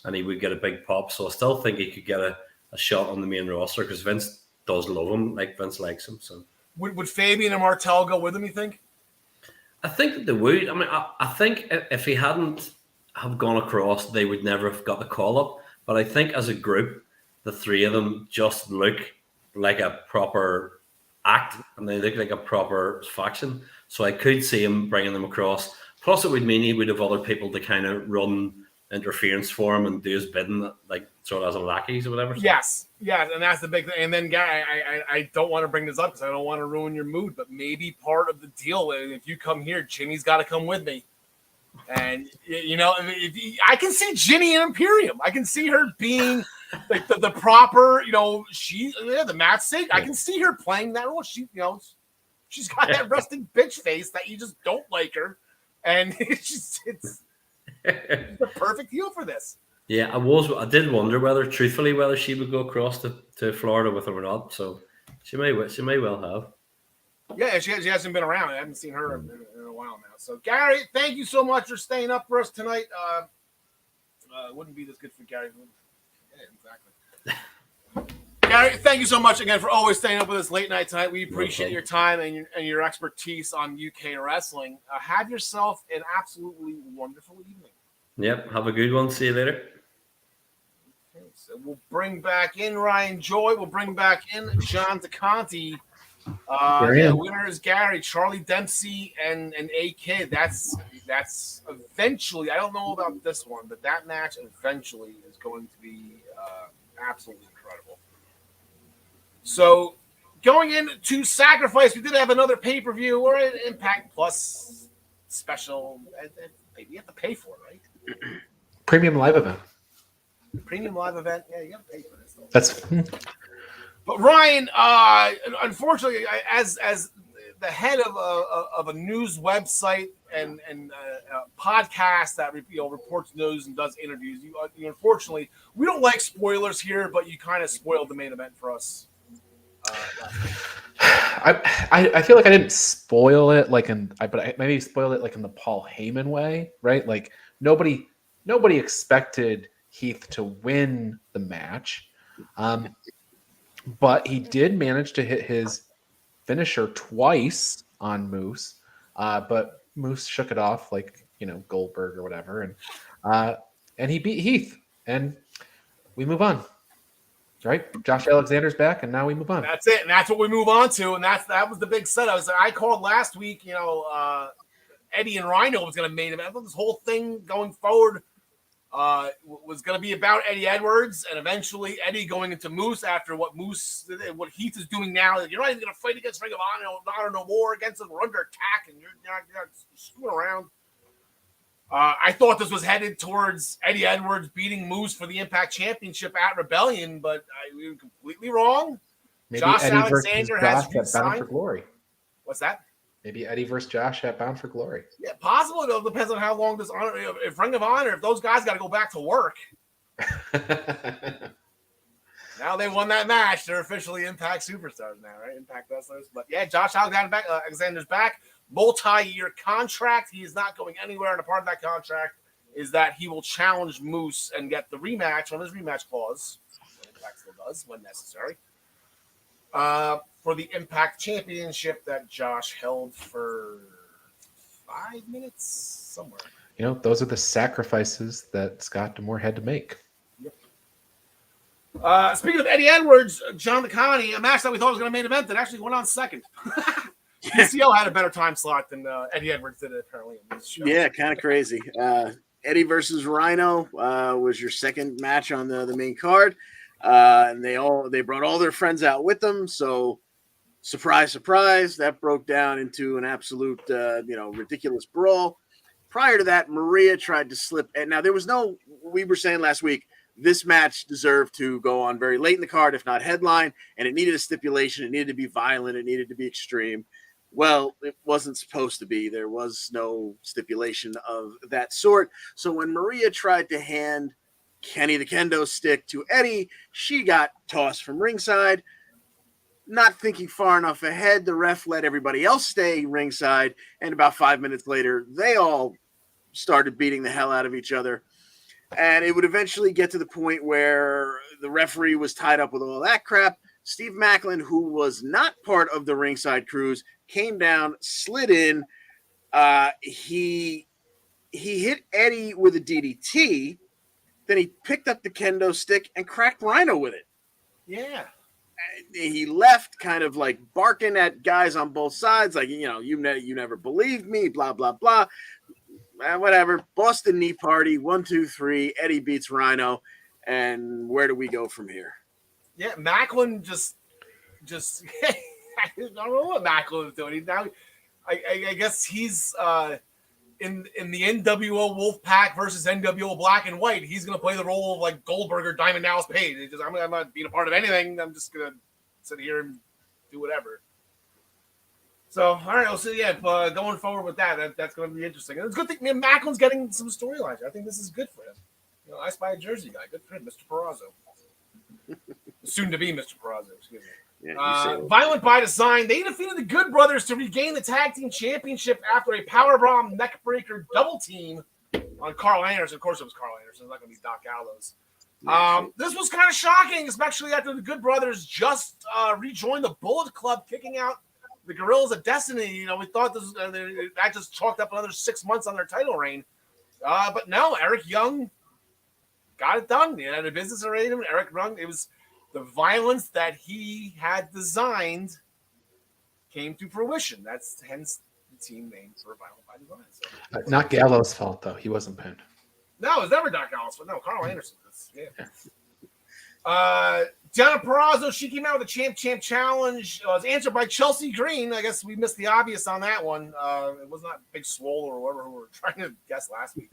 and he would get a big pop. So I still think he could get a shot on the main roster, because Vince does love him, like Vince likes him. So would Fabian and Martel go with him, you think? I think that they would. I mean, I think if he hadn't have gone across, they would never have got the call up. But I think as a group, the 3 of them just look like a proper act, and they look like a proper faction. So I could see him bringing them across. Plus, it would mean he would have other people to kind of run interference for him and do his bidding, like sort of as a lackeys or whatever. So. Yes, and that's the big thing. And then, Guy, I don't want to bring this up because I don't want to ruin your mood, but maybe part of the deal is if you come here, Jimmy's got to come with me. And, you know, I can see Ginny in Imperium. I can see her being like the proper, you know, the match sake. I can see her playing that role. She's got that resting bitch face that you just don't like her. And it's the perfect heel for this. Yeah, I did wonder whether she would go across to Florida with him or not. So she may well have. Yeah, she hasn't been around. I haven't seen her in a while now. So Gary, thank you so much for staying up for us tonight. Wouldn't be this good for Gary. Yeah, exactly. Gary, thank you so much again for always staying up with us late night tonight. We appreciate your time and your expertise on UK wrestling. Have yourself an absolutely wonderful evening. Yep. Have a good one. See you later. Okay, so we'll bring back in Ryan Joy. We'll bring back in John DeConti. Winner is Gary, Charlie Dempsey, and A-Kid. That's eventually, I don't know about this one, but that match eventually is going to be absolutely incredible. So going into Sacrifice, we did have another pay-per-view or an Impact Plus special. You have to pay for it, right? Premium live event. Premium live event. Yeah, you got to pay for this. That's But Ryan, unfortunately, as the head of a news website and a podcast that reports news and does interviews, you unfortunately, we don't like spoilers here, but you kind of spoiled the main event for us. Last week. I feel like I didn't spoil it but I maybe spoiled it like in the Paul Heyman way, right? Like nobody expected Heath to win the match, but he did manage to hit his finisher twice on Moose, but Moose shook it off like Goldberg or whatever, and he beat Heath, and we move on. Right, Josh Alexander's back, and now we move on. That's it, and that's what we move on to, and that was the big set. I called last week. Eddie and Rhino was going to main event. I thought this whole thing going forward was going to be about Eddie Edwards, and eventually Eddie going into Moose after what Heath is doing now. You're not even going to fight against Ring of Honor no more against them. We're under attack, and you're not screwing around. I thought this was headed towards Eddie Edwards beating Moose for the Impact Championship at Rebellion, but we were completely wrong. Maybe Josh Eddie Alexander has versus Josh at Bound for Glory. What's that? Maybe Eddie versus Josh at Bound for Glory. Yeah, possible. It depends on how long this honor. If Ring of Honor, if those guys got to go back to work. Now they won that match. They're officially Impact superstars now, right? Impact wrestlers. But yeah, Josh Alexander's back. Multi-year contract. He is not going anywhere. And a part of that contract is that he will challenge Moose and get the rematch on his rematch clause. Impact still does when necessary. For the Impact Championship that Josh held for 5 minutes somewhere. Those are the sacrifices that Scott D'Amore had to make. Yep. Speaking of Eddie Edwards, John DeConnie, a match that we thought was going to main event that actually went on second. PCO had a better time slot than Eddie Edwards did apparently in this show. Yeah, kind of crazy. Eddie versus Rhino was your second match on the main card, and they brought all their friends out with them. So, surprise, surprise, that broke down into an absolute ridiculous brawl. Prior to that, Maria tried to slip, and now there was we were saying last week, this match deserved to go on very late in the card, if not headline, and it needed a stipulation. It needed to be violent. It needed to be extreme. Well, it wasn't supposed to be. There was no stipulation of that sort. So when Maria tried to hand Kenny the kendo stick to Eddie, she got tossed from ringside. Not thinking far enough ahead, the ref let everybody else stay ringside, and about 5 minutes later, they all started beating the hell out of each other. And it would eventually get to the point where the referee was tied up with all that crap. Steve Macklin, who was not part of the ringside crews, came down, slid in. He hit Eddie with a DDT. Then he picked up the kendo stick and cracked Rhino with it. Yeah. He left kind of like barking at guys on both sides, like, you never believed me, blah, blah, blah. Whatever. Boston Knee Party, 1, 2, 3. Eddie beats Rhino. And where do we go from here? Yeah, Macklin just I don't know what Macklin is doing. Now, I guess he's in the NWO Wolfpack versus NWO Black and White. He's going to play the role of like Goldberg or Diamond Dallas Page. I'm not being a part of anything. I'm just going to sit here and do whatever. So, all right. So, yeah, going forward with that's going to be interesting. And it's a good thing Macklin's getting some storylines. I think this is good for him. I spy a Jersey guy. Good for him, Mr. Perazzo. Soon to be Mr. Perazzo, excuse me. Yeah, Violent by Design. They defeated the Good Brothers to regain the tag team championship after a powerbomb neckbreaker double team on Karl Anderson. Of course, it was Karl Anderson. It's not going to be Doc Gallows. This was kind of shocking, especially after the Good Brothers just rejoined the Bullet Club, kicking out the Guerrillas of Destiny. We thought that just chalked up another 6 months on their title reign. But no, Eric Young got it done. He had a business arrangement. Eric Young, it was the violence that he had designed came to fruition. That's hence the team name for Violent by Design. So. Not Gallows' fault, though. He wasn't pinned. No, it was never Doc Gallows' fault. No, Karl Anderson. Donna Perazzo, she came out with a champ challenge. It was answered by Chelsea Green. I guess we missed the obvious on that one. It was not Big Swole or whoever we were trying to guess last week.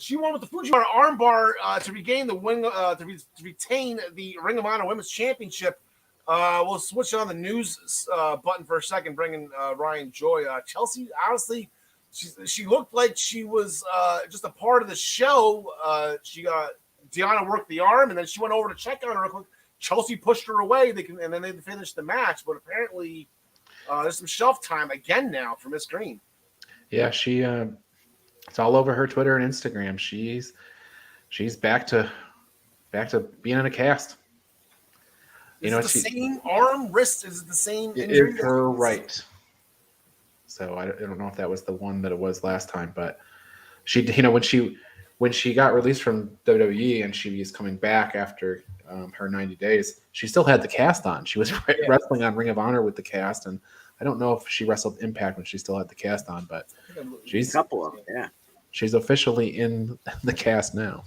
She won with the Fujiwara armbar to regain the wing to retain the Ring of Honor Women's Championship. We'll switch on the news button for a second, bringing Ryan Joy. Chelsea, honestly, she looked like she was just a part of the show. She got Deanna worked the arm, and then she went over to check on her real quick. Chelsea pushed her away. And then they finished the match. But apparently, there's some shelf time again now for Miss Green. Yeah, she. It's all over her Twitter and Instagram. She's back to being in a cast. Is it the same arm, wrist? Is it the same injury? It's her right. So I don't know if that was the one that it was last time, but she, when she got released from WWE and she was coming back after her 90 days, she still had the cast on. She was wrestling on Ring of Honor with the cast, and I don't know if she wrestled Impact when she still had the cast on, but she's she's officially in the cast now.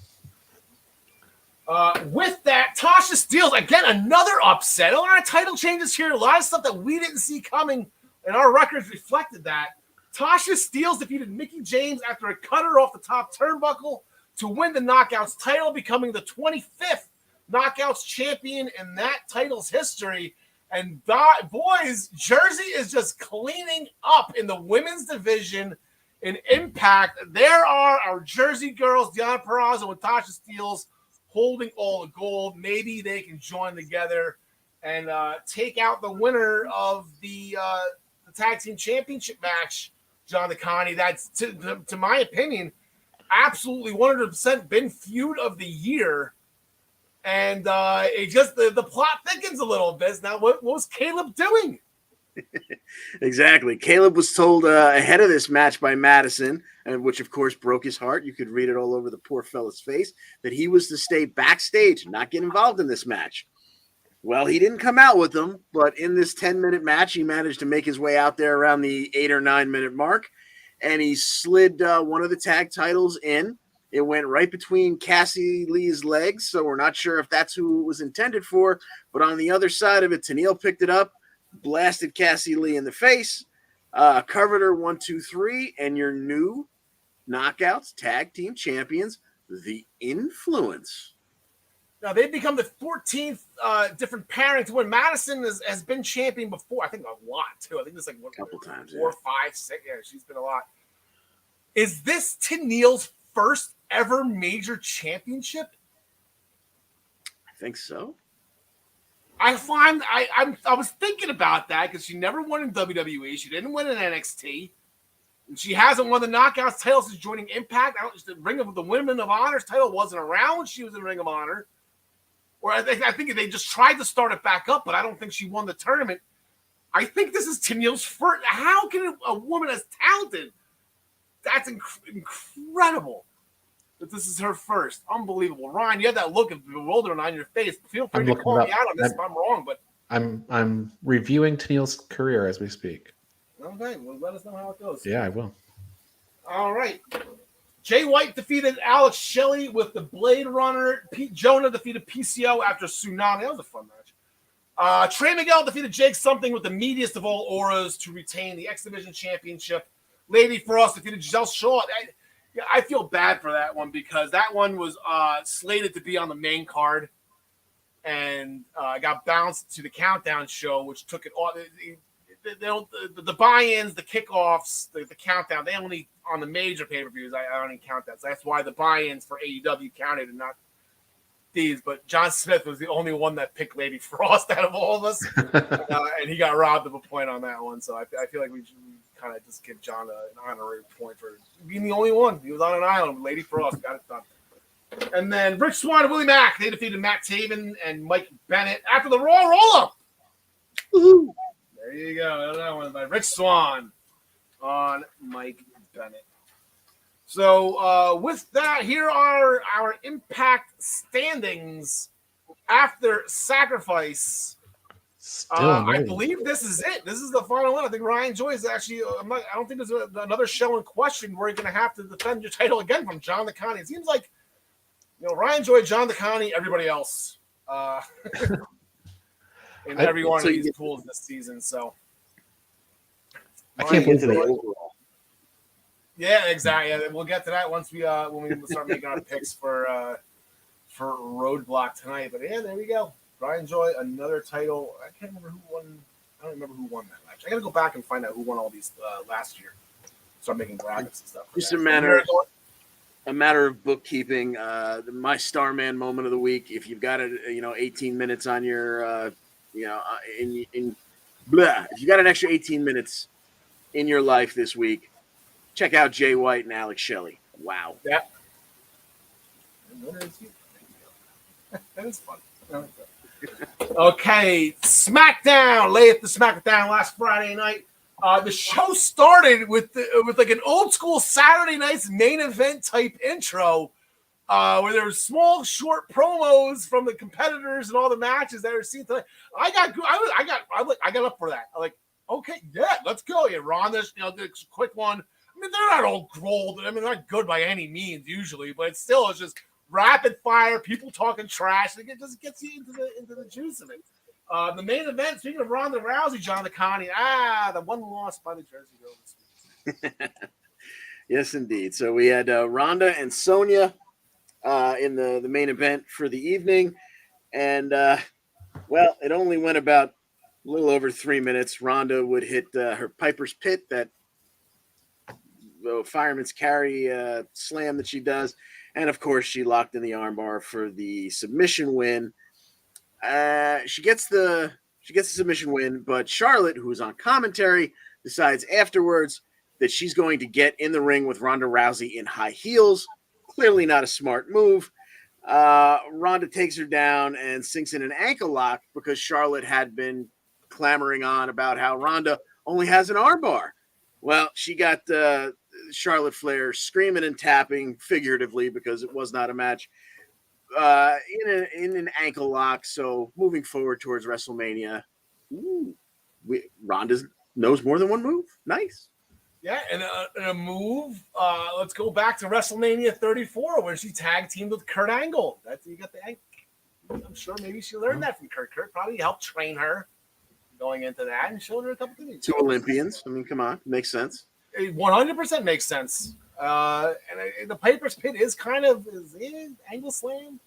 With that, Tasha Steelz, again, another upset. A lot of title changes here, a lot of stuff that we didn't see coming, and our records reflected that. Tasha Steelz defeated Mickie James after a cutter off the top turnbuckle to win the Knockouts title, becoming the 25th Knockouts champion in that title's history. And boys, Jersey is just cleaning up in the women's division in Impact. There are our Jersey girls, Deonna Purrazzo and Tasha Steelz, holding all the gold. Maybe they can join together and take out the winner of the tag team championship match, John DeConnie. That's, to my opinion, absolutely 100% been feud of the year. And it just the plot thickens a little bit. Now, what was Caleb doing? Exactly. Caleb was told ahead of this match by Madison, which of course broke his heart. You could read it all over the poor fella's face, that he was to stay backstage and not get involved in this match. Well, he didn't come out with them, but in this 10-minute match, he managed to make his way out there around the 8 or 9 minute mark, and he slid one of the tag titles in. It went right between Cassie Lee's legs, so we're not sure if that's who it was intended for, but on the other side of it, Tenille picked it up, blasted Cassie Lee in the face, covered her 1, 2, 3, and your new Knockouts tag team champions, The Influence. Now, they've become the 14th different pairing to win. Madison has been champion before. I think a lot, too. I think there's like a couple times, 4, 5, 6. Yeah, she's been a lot. Is this Tenille's first ever major championship? I think so. I was thinking about that because she never won in WWE. She didn't win in NXT. And she hasn't won the Knockouts title since joining Impact. The Ring of the Women of Honor's title wasn't around when she was in Ring of Honor. Or I think they just tried to start it back up, but I don't think she won the tournament. I think this is Tenille's first. How can a woman as talented? That's incredible. That this is her first. Unbelievable. Ryan, you have that look of bewilderment on your face. Feel free to call me out on this if I'm wrong, but I'm reviewing Tenille's career as we speak. Okay, well, let us know how it goes. Yeah, I will. All right. Jay White defeated Alex Shelley with the Blade Runner. Pete Jonah defeated PCO after Tsunami. That was a fun match. Trey Miguel defeated Jake Something with the meatiest of all auras to retain the X Division Championship. Lady Frost defeated Giselle Shaw. I feel bad for that one because that one was slated to be on the main card and got bounced to the Countdown show, which took it off. The buy-ins, the kickoffs, the countdown, they only, on the major pay-per-views, I don't even count that. So that's why the buy-ins for AEW counted and not these. But John Smith was the only one that picked Lady Frost out of all of us. And he got robbed of a point on that one. So I feel like we kind of just give John an honorary point for being the only one. He was on an island with Lady Frost, got it done. And then Rich Swann and Willie Mack, they defeated Matt Taven and Mike Bennett after the Raw roll-up. Woohoo! There you go. That one by Rich Swann on Mike Bennett. So with that, here are our Impact standings after Sacrifice. I believe this is it. This is the final one. I think Ryan Joy is actually. I don't think there's another show in question where you're going to have to defend your title again from John DeConnie. It seems like Ryan Joy, John DeConnie, everybody else. In every one of these pools this season, so I can't believe the overall. Yeah, exactly. Yeah, we'll get to that once we when we start making our picks for Roadblock tonight. But yeah, there we go. Brian Joy, another title. I can't remember who won. I don't remember who won that match. I got to go back and find out who won all these last year. Start making graphics and stuff. Just a matter of bookkeeping. My Starman moment of the week. If you've got 18 minutes on your, if you got an extra 18 minutes in your life this week, check out Jay White and Alex Shelley. Wow. Yeah. That is fun. Okay, SmackDown. Lay it the SmackDown last Friday night. The show started with like an old school Saturday night's main event type intro, where there were small, short promos from the competitors and all the matches that were seen tonight. I got up for that. I'm like, okay, yeah, let's go. Yeah, Ronda, this quick one. I mean, they're not all gold. I mean, they're not good by any means usually, but it's just rapid fire, people talking trash. It just gets you into the juice of it. The main event, speaking of Ronda Rousey, John Connie, the one loss by the Jersey Girls. Yes, indeed. So we had Ronda and Sonya in the main event for the evening. And, it only went about a little over 3 minutes. Ronda would hit her Piper's Pit, that fireman's carry slam that she does. And, of course, she locked in the armbar for the submission win. She gets the submission win, but Charlotte, who is on commentary, decides afterwards that she's going to get in the ring with Ronda Rousey in high heels. Clearly not a smart move. Ronda takes her down and sinks in an ankle lock because Charlotte had been clamoring on about how Ronda only has an armbar. Well, she got Charlotte Flair screaming and tapping figuratively because it was not a match in an ankle lock. So moving forward towards WrestleMania, Ronda knows more than one move. Nice. Yeah, and a move. Let's go back to WrestleMania 34 where she tag teamed with Kurt Angle. You got the. I'm sure maybe she learned that from Kurt. Kurt probably helped train her going into that and showed her a couple things. 2 Olympians. I mean, come on, makes sense. It 100% makes sense. And the Piper's Pit is kind of angle slam.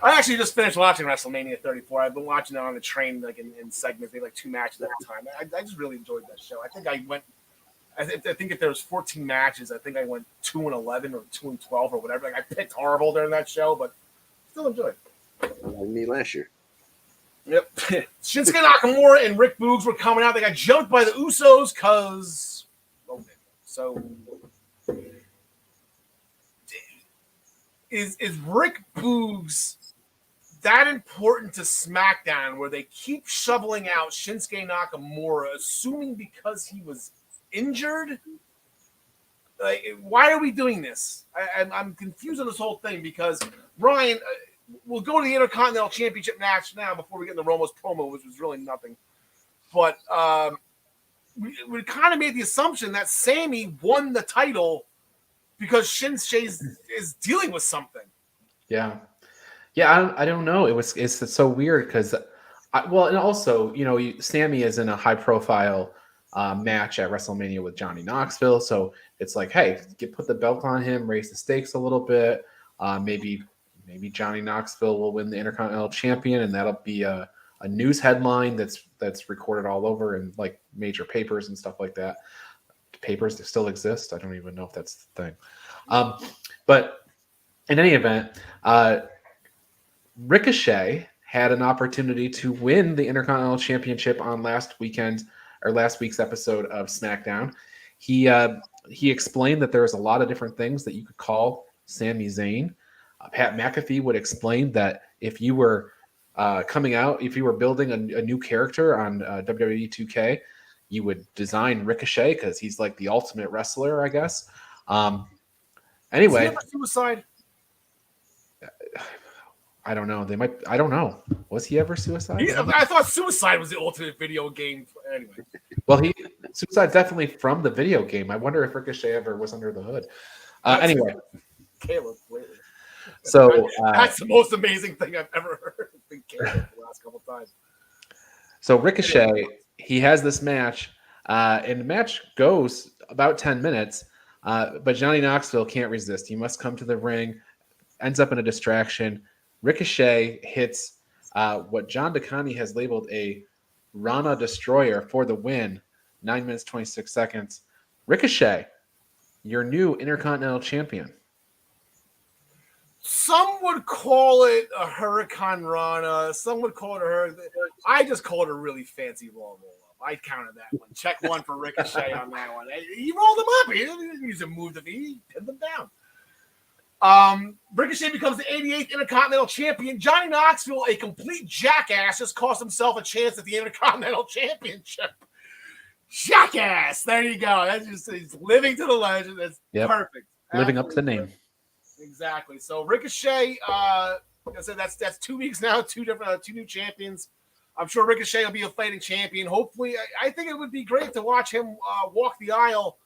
I actually just finished watching WrestleMania 34. I've been watching it on the train, like in segments, maybe like 2 matches at a time. I just really enjoyed that show. I think if there was 14 matches, I think I went 2-11 or 2-12 or whatever. Like I picked horrible during that show, but still enjoyed it. Like me last year. Yep. Shinsuke Nakamura and Rick Boogs were coming out. They got jumped by the Usos because so is Rick Boogs that important to SmackDown where they keep shoveling out Shinsuke Nakamura, assuming because he was injured? Like, why are we doing this? I'm confused on this whole thing because Ryan. We'll go to the Intercontinental Championship match now before we get in the Romo's promo, which was really nothing. But we kind of made the assumption that Sammy won the title because Shinsuke is dealing with something. Yeah. I don't know. It's so weird because, and also Sammy is in a high profile match at WrestleMania with Johnny Knoxville, so it's like, hey, put the belt on him, raise the stakes a little bit, Maybe Johnny Knoxville will win the Intercontinental Champion, and that'll be a news headline that's recorded all over in like major papers and stuff like that. Papers that still exist. I don't even know if that's the thing. But in any event, Ricochet had an opportunity to win the Intercontinental Championship on last week's episode of SmackDown. He explained that there's a lot of different things that you could call Sami Zayn. Pat McAfee would explain that if you were if you were building a new character on WWE 2K, you would design Ricochet because he's like the ultimate wrestler, I guess. Anyway, was he ever Suicide? I don't know. I don't know. Was he ever Suicide? I thought Suicide was the ultimate video game. Anyway. Well, Suicide's definitely from the video game. I wonder if Ricochet ever was under the hood. Anyway. Caleb, wait. So that's the most amazing thing I've ever heard. The last couple of times. So Ricochet, he has this match And the match goes about 10 minutes, but Johnny Knoxville can't resist. He must come to the ring, ends up in a distraction. Ricochet hits what John DeConnie has labeled a Rana Destroyer for the win, 9 minutes, 26 seconds. Ricochet, your new Intercontinental Champion. Some would call it a Hurricane Rana. Some would call it a Hurricane. I just called it a really fancy roll up. I counted that one. Check one for Ricochet on that one. He rolled them up. He didn't use a move to feet. He pinned them down. Ricochet becomes the 88th Intercontinental Champion. Johnny Knoxville, a complete jackass, just cost himself a chance at the Intercontinental Championship. Jackass. There you go. That's just he's living to the legend. That's perfect. Living up to the name. Exactly. So Ricochet, I said that's 2 weeks now, two new champions. I'm sure Ricochet will be a fighting champion. Hopefully, I think it would be great to watch him walk the aisle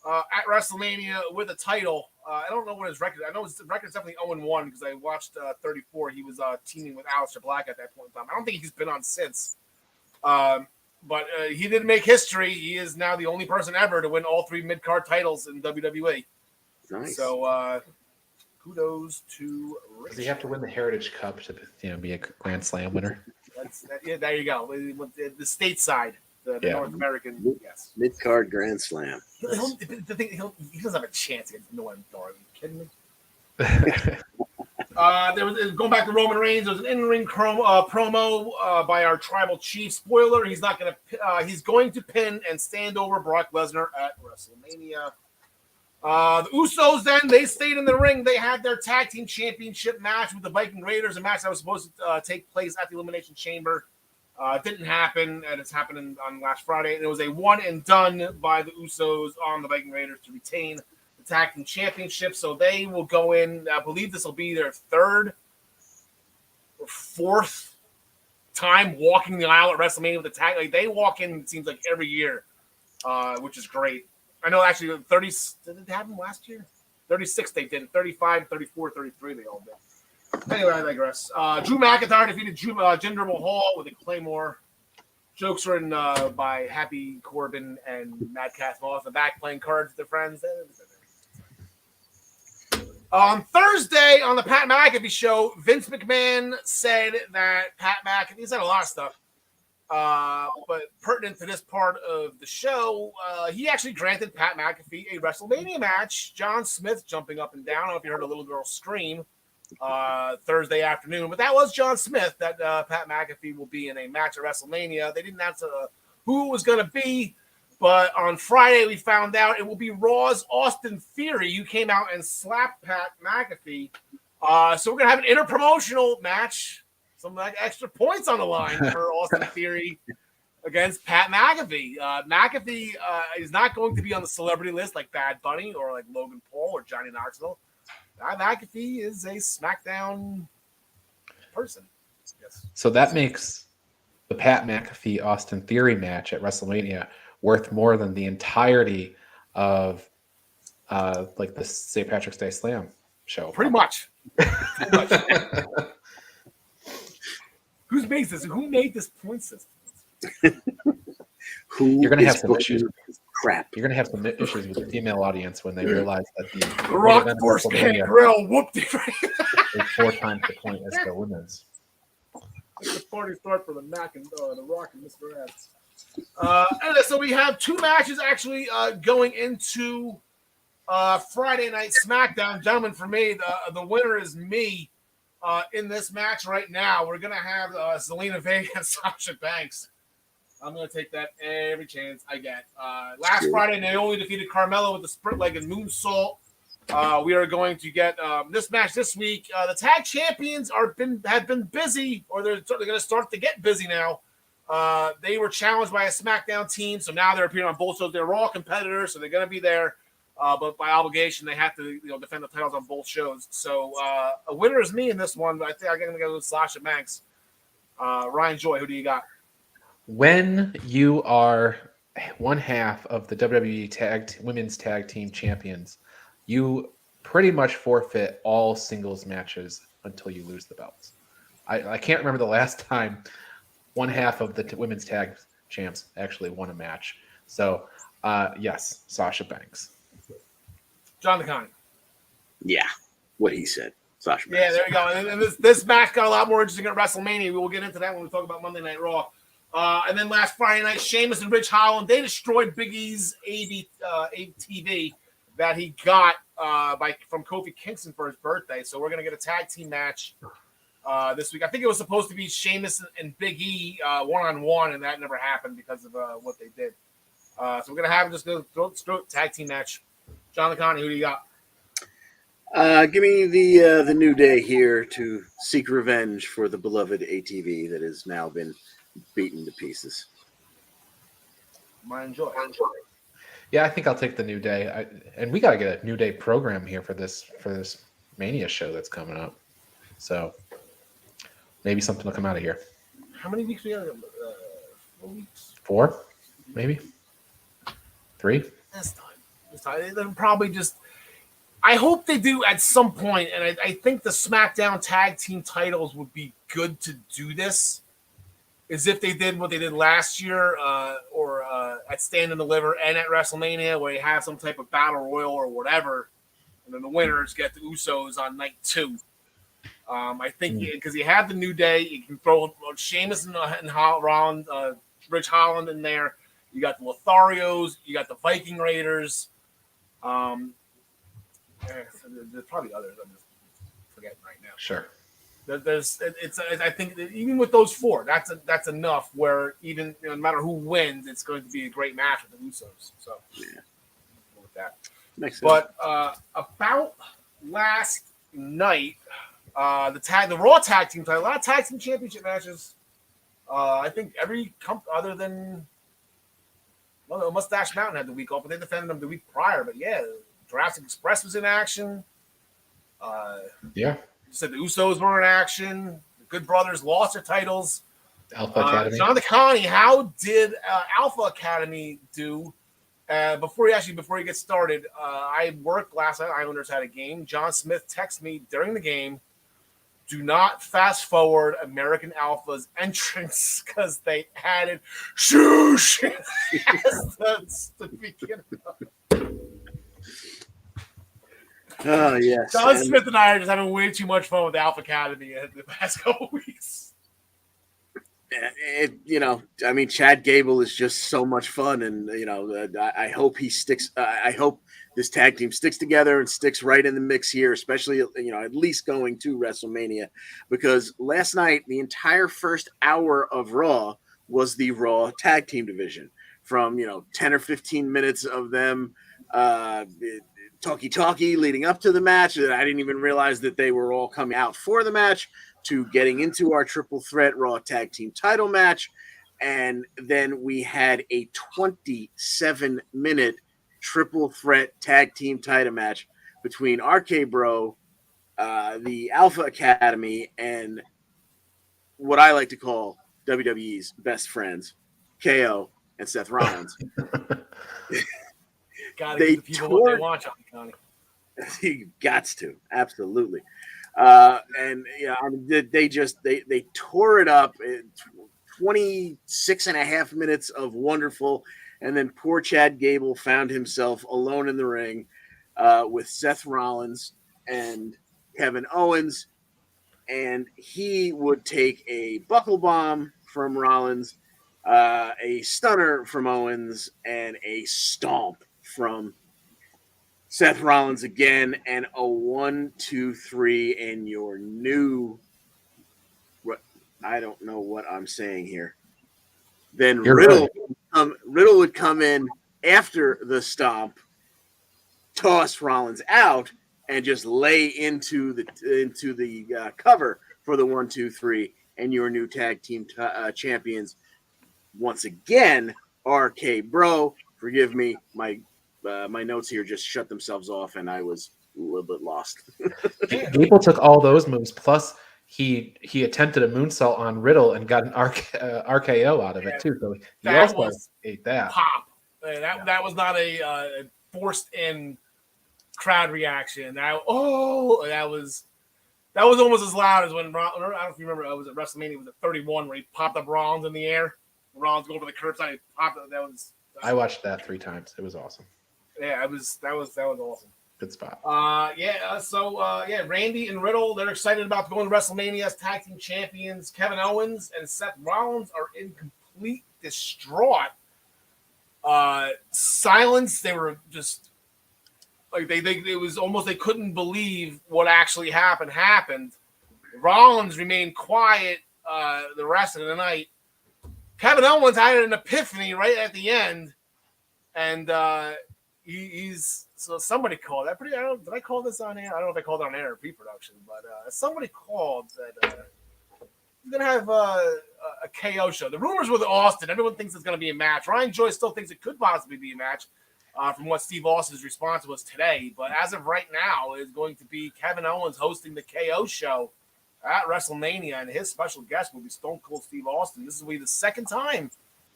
at WrestleMania with a title. I don't know what his record. I know his record is definitely 0-1 because I watched 34. He was teaming with Aleister Black at that point in time. I don't think he's been on since. But he did make history. He is now the only person ever to win all 3 mid-card titles in WWE. Nice. So kudos to Ricochet. Does he have to win the Heritage Cup to be a Grand Slam winner? There you go. The stateside, the North American, yes. Mid-card Grand Slam. He doesn't have a chance against Noam Dar. Are you kidding me? There was going back to Roman Reigns. There was an in-ring promo by our tribal chief. Spoiler: he's not going to. He's going to pin and stand over Brock Lesnar at WrestleMania. The Usos then they stayed in the ring. They had their tag team championship match with the Viking Raiders, a match that was supposed to take place at the Elimination Chamber. It didn't happen, and it's happening on last Friday. And it was a one and done by the Usos on the Viking Raiders to retain the tag team championship. So they will go in. I believe this will be their 3rd or 4th time walking the aisle at WrestleMania with the tag. Like they walk in, it seems like every year, which is great. I know actually 30 did it happen last year? 36 they did. 35, 34, 33 they all did. Anyway, I digress. Drew McIntyre defeated Jinder Mahal with a Claymore. Jokes written by Happy Corbin and Madcap Moss in the back playing cards with their friends. On Thursday on the Pat McAfee show, Vince McMahon said that Pat McAfee, he said a lot of stuff. But pertinent to this part of the show, he actually granted Pat McAfee a WrestleMania match. John Smith jumping up and down. I don't know if you heard a little girl scream Thursday afternoon, but that was John Smith that Pat McAfee will be in a match at WrestleMania. They didn't announce who it was going to be, but on Friday we found out it will be Raw's Austin Theory, who came out and slapped Pat McAfee. So we're going to have an interpromotional match. Some like extra points on the line for Austin Theory against Pat McAfee. McAfee is not going to be on the celebrity list like Bad Bunny or like Logan Paul or Johnny Knoxville. McAfee is a SmackDown person. Yes. So that makes the Pat McAfee Austin Theory match at WrestleMania worth more than the entirety of like the St. Patrick's Day Slam show. Pretty much. Who makes this? Who made this point system? You're going to have some issues. Crap. You're going to have some issues with the female audience when they realize that the Rock Force Gangrel whooped it right. is 4 times the point as the women's. The party start for the Mac and the Rock and Mr. Ass. And so we have 2 matches actually going into Friday Night SmackDown. Gentlemen, for me, the winner is me. In this match right now, we're going to have Zelina Vega and Sasha Banks. I'm going to take that every chance I get. Last Friday, Naomi defeated Carmella with the sprint-legged moonsault. We are going to get this match this week. The tag champions have been busy, or they're going to start to get busy now. They were challenged by a SmackDown team, so now they're appearing on both shows. They're all competitors, so they're going to be there. But by obligation, they have to defend the titles on both shows. So a winner is me in this one, but I think I'm going to go with Sasha Banks. Ryan Joy, who do you got? When you are one half of the WWE Women's Tag Team Champions, you pretty much forfeit all singles matches until you lose the belts. I can't remember the last time one half of the Women's Tag Champs actually won a match. So, yes, Sasha Banks. John DeConnie. Yeah, what he said. Sasha Yeah, Banks. there we go. And this match got a lot more interesting at WrestleMania. We will get into that when we talk about Monday Night Raw. And then last Friday night, Sheamus and Ridge Holland, they destroyed Big E's ATV that he got from Kofi Kingston for his birthday. So we're going to get a tag team match this week. I think it was supposed to be Sheamus and Big E one-on-one, and that never happened because of what they did. So we're going to have just go tag team match. John DeConnie, who do you got? Give me the New Day here to seek revenge for the beloved ATV that has now been beaten to pieces. Enjoy. Yeah, I think I'll take the New Day. And we got to get a New Day program here for this Mania show that's coming up. So maybe something will come out of here. How many weeks we got? 4 weeks? 4, maybe 3. This time. They're probably just. I hope they do at some point, and I think the SmackDown Tag Team titles would be good to do this. As if they did what they did last year, or at Stand and Deliver and at WrestleMania, where you have some type of battle royal or whatever, and then the winners get the Usos on night 2. I think because you have the New Day, you can throw Sheamus and Rollins, Ridge Holland in there. You got the Lotharios, you got the Viking Raiders. There's probably others. I'm just forgetting right now. Sure. I think that even with those 4, that's enough. Where even no matter who wins, it's going to be a great match with the Usos. So Yeah. with that. Makes sense. But about last night, the Raw Tag Team title, a lot of Tag Team Championship matches. I think every other than Mustache Mountain had the week off, but they defended them the week prior. But yeah, Jurassic Express was in action. Yeah. You said the Usos were in action. The Good Brothers lost their titles. Alpha Academy. John DeConnie, how did Alpha Academy do? Before he gets started, I worked last night. Islanders had a game. John Smith texted me during the game, do not fast forward American Alpha's entrance because they added shoosh as the beginning. Oh, yes. John Smith and I are just having way too much fun with the Alpha Academy in the past couple weeks. Chad Gable is just so much fun, and I hope he sticks. I hope this tag team sticks together and sticks right in the mix here, especially at least going to WrestleMania, because last night the entire first hour of Raw was the Raw tag team division, from 10 or 15 minutes of them talkie leading up to the match that I didn't even realize that they were all coming out for the match, to getting into our triple threat Raw tag team title match. And then we had a 27-minute triple threat tag team title match between RK Bro, the Alpha Academy, and what I like to call WWE's best friends, KO and Seth Rollins. Gotta give the people what they want, John DeConnie. He gots to, absolutely. They tore it up. 26 and a half minutes of wonderful, and then poor Chad Gable found himself alone in the ring with Seth Rollins and Kevin Owens, and he would take a buckle bomb from Rollins, a stunner from Owens, and a stomp from Seth Rollins again, and a 1, 2, 3 in your new. I don't know what I'm saying here. Then Riddle would come in after the stomp, toss Rollins out, and just lay into the cover for the 1, 2, 3, and your new tag team champions once again. RK Bro, forgive me, my notes here just shut themselves off, and I was a little bit lost. Gable took all those moves, plus he attempted a moonsault on Riddle and got an RKO out of it too. So he also ate that. Pop. That was not a forced in crowd reaction. That was almost as loud as when I don't know if you remember. It was at WrestleMania. It was at 31 where he popped up Rollins in the air. Rollins go over the curbside. He popped it. That was I watched that 3 times. It was awesome. Yeah, that was awesome. Good spot. Randy and Riddle, they're excited about going to WrestleMania as tag team champions. Kevin Owens and Seth Rollins are in complete distraught silence. They were just like it was almost they couldn't believe what actually happened. Rollins remained quiet the rest of the night. Kevin Owens had an epiphany right at the end, and he's so somebody called that. Did I call this on air? I don't know if I called it on air or pre-production, but somebody called that he's gonna have a KO show. The rumors with Austin, everyone thinks it's gonna be a match. Ryan Joyce still thinks it could possibly be a match, from what Steve Austin's response was today. But as of right now, it's going to be Kevin Owens hosting the KO show at WrestleMania, and his special guest will be Stone Cold Steve Austin. This will be the second time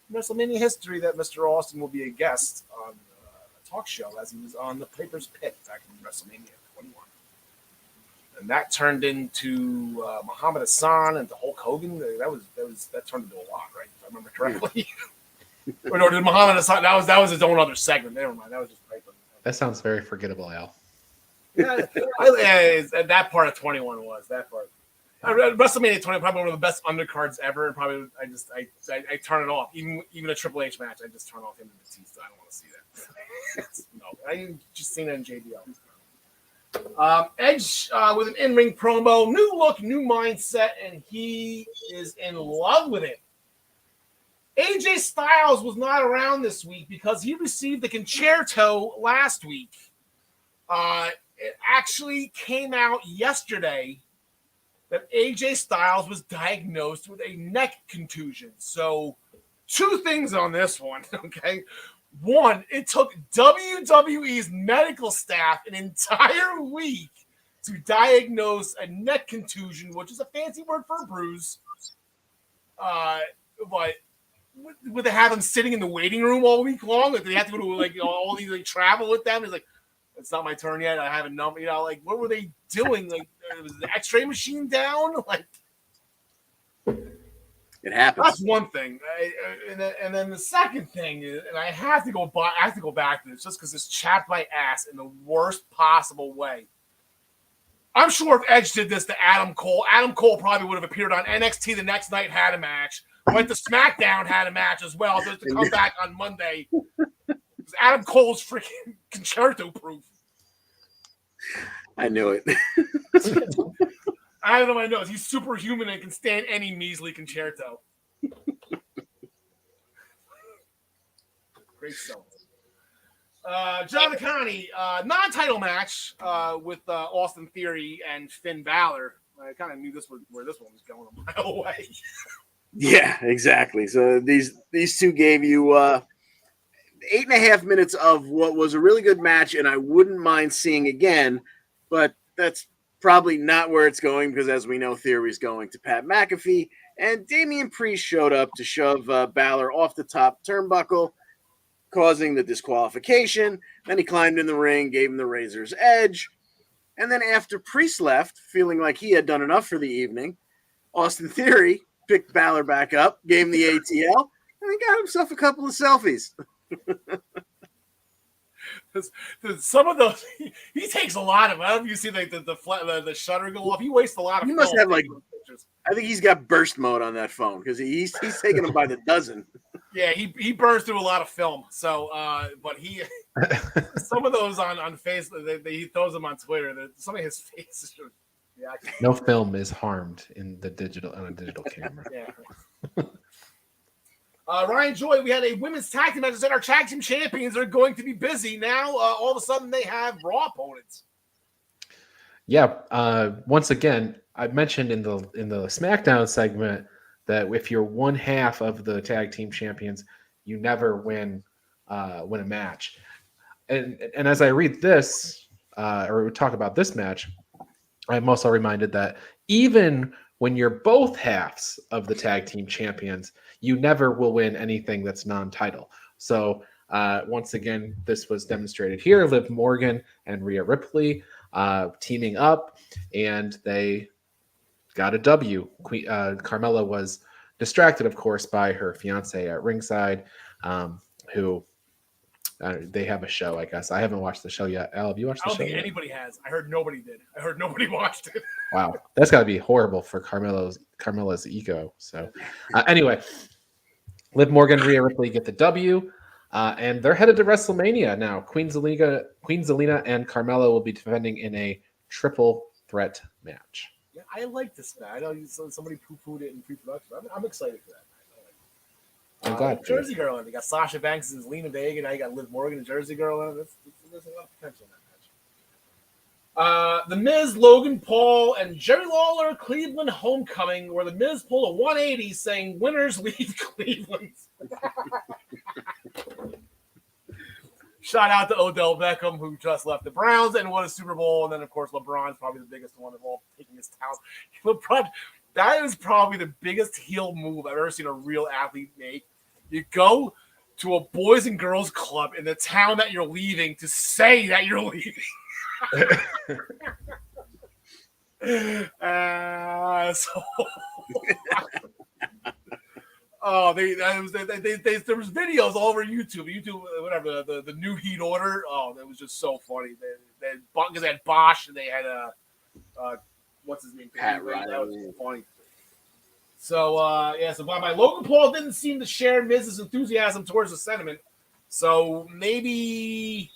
in WrestleMania history that Mr. Austin will be a guest on a talk show, as he was on the Piper's Pit back in WrestleMania 21. And that turned into Muhammad Hassan and the Hulk Hogan. That turned into a lot, right? If I remember correctly. Or no, did Muhammad Hassan? That was his own other segment. Never mind. That was just Piper. That sounds very forgettable, Al. Yeah, that part of 21 was that part. WrestleMania 20 probably one of the best undercards ever, and probably I turn it off. Even a Triple H match, I just turn off him and Batista. I don't want to see that. No, I just seen it in JBL. Edge with an in-ring promo, new look, new mindset, and he is in love with it. AJ Styles was not around this week because he received the concerto last week. It actually came out yesterday that AJ Styles was diagnosed with a neck contusion. So, 2 things on this one, okay? One, it took WWE's medical staff an entire week to diagnose a neck contusion, which is a fancy word for a bruise. But would they have him sitting in the waiting room all week long? Like, they have to go to all these travel with them? It's like, it's not my turn yet. I have a number. What were they doing? Like, was the X-ray machine down? Like, it happens. That's one thing. And then the second thing is, and I have to go back to this just because it's chapped my ass in the worst possible way. I'm sure if Edge did this to Adam Cole probably would have appeared on NXT the next night, had a match. Went to SmackDown, had a match as well, just to come back on Monday. Adam Cole's freaking concerto proof. I knew it. I don't know my nose. He's superhuman and can stand any measly concerto. Great stuff. John Connie, non-title match with Austin Theory and Finn Balor. I kind of knew where this one was going a mile away. Yeah, exactly. So these two gave you 8.5 minutes of what was a really good match, and I wouldn't mind seeing again, but that's probably not where it's going because, as we know, Theory's going to Pat McAfee, and Damian Priest showed up to shove Balor off the top turnbuckle, causing the disqualification. Then he climbed in the ring, gave him the Razor's Edge, and then after Priest left, feeling like he had done enough for the evening, Austin Theory picked Balor back up, gave him the ATL, and he got himself a couple of selfies. Some of those he takes a lot of. I don't know if you see like the shutter go off. He wastes a lot of. He must have pictures. I think he's got burst mode on that phone because he's taking them by the dozen. Yeah, he burns through a lot of film. So, but he some of those on Facebook, he throws them on Twitter. Some of his faces. Yeah, no film is harmed on a digital camera. Yeah. Ryan Joy, we had a women's tag team match. I said our tag team champions are going to be busy now. All of a sudden, they have Raw opponents. Yeah. Once again, I mentioned in the SmackDown segment that if you're one half of the tag team champions, you never win a match. And as I read this or talk about this match, I'm also reminded that even when you're both halves of the tag team champions, you never will win anything that's non-title. So once again, this was demonstrated here. Liv Morgan and Rhea Ripley teaming up, and they got a W. Carmella was distracted, of course, by her fiance at ringside. who they have a show, I guess. I haven't watched the show yet. Al, have you watched I the don't show think yet? anybody has. I heard nobody did. I heard nobody watched it. Wow, that's got to be horrible for Carmella's ego. So, anyway, Liv Morgan, Rhea Ripley get the W, and they're headed to WrestleMania now. Queen Zelina, and Carmella will be defending in a triple threat match. Yeah, I like this match. I know somebody poo-pooed it in pre-production. I'm excited for that match. I'm glad. Jersey Girl in it. You got Sasha Banks and Lena Vega. Now you got Liv Morgan and Jersey Girl in it. There's a lot of potential in that match. The Miz, Logan Paul, and Jerry Lawler Cleveland Homecoming, where the Miz pulled a 180 saying winners leave Cleveland. Shout out to Odell Beckham, who just left the Browns and won a Super Bowl. And then, of course, LeBron's probably the biggest one of all, taking his talent. LeBron, that is probably the biggest heel move I've ever seen a real athlete make. You go to a boys and girls club in the town that you're leaving to say that you're leaving. Oh, there was videos all over YouTube, whatever, the New Heat Order. Oh, that was just so funny. Because they had Bosch and they had what's his name? Pat Riley. That was Riley. funny. So so by Logan Paul didn't seem to share Miz's enthusiasm towards the sentiment. So maybe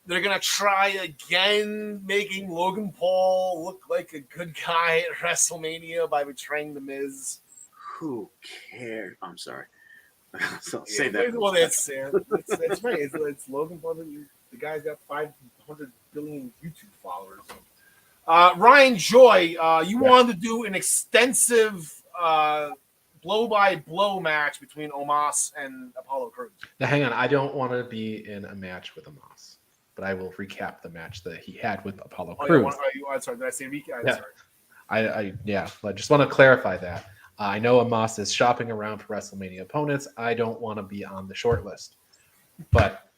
they're gonna try again, making Logan Paul look like a good guy at WrestleMania by betraying the Miz. Who cares? I'm sorry. So say that. Well, it's right. It's Logan Paul. The guy's got 500 billion YouTube followers. Ryan Joy, you wanted to do an extensive blow-by-blow match between Omos and Apollo Crews. Now, hang on. I don't want to be in a match with Omos, but I will recap the match that he had with Apollo Crews. I'm sorry. Did I say recap? Yeah. Sorry. I just want to clarify that. I know Omos is shopping around for WrestleMania opponents. I don't want to be on the short list. But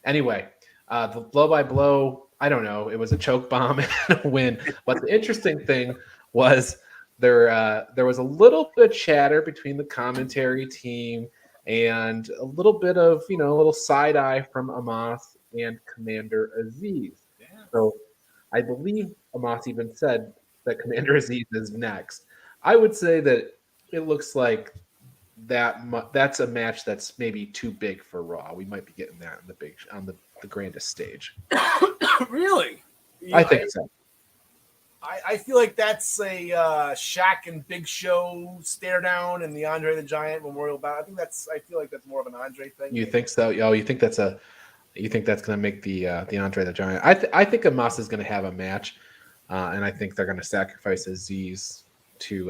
anyway, the blow-by-blow, I don't know. It was a choke bomb and a win. But the interesting thing was there was a little bit of chatter between the commentary team and a little bit of, a little side eye from Omos and Commander Aziz. Yeah. So I believe Omos even said that Commander Aziz is next. I would say that it looks like that's a match that's maybe too big for Raw. We might be getting that on the grandest stage. Really? I think so. I feel like that's a Shaq and Big Show stare down in the Andre the Giant Memorial Battle. I feel like that's more of an Andre thing. You think so? Oh, you think that's going to make the Andre the Giant? I think Omos is going to have a match, and I think they're going to sacrifice Aziz to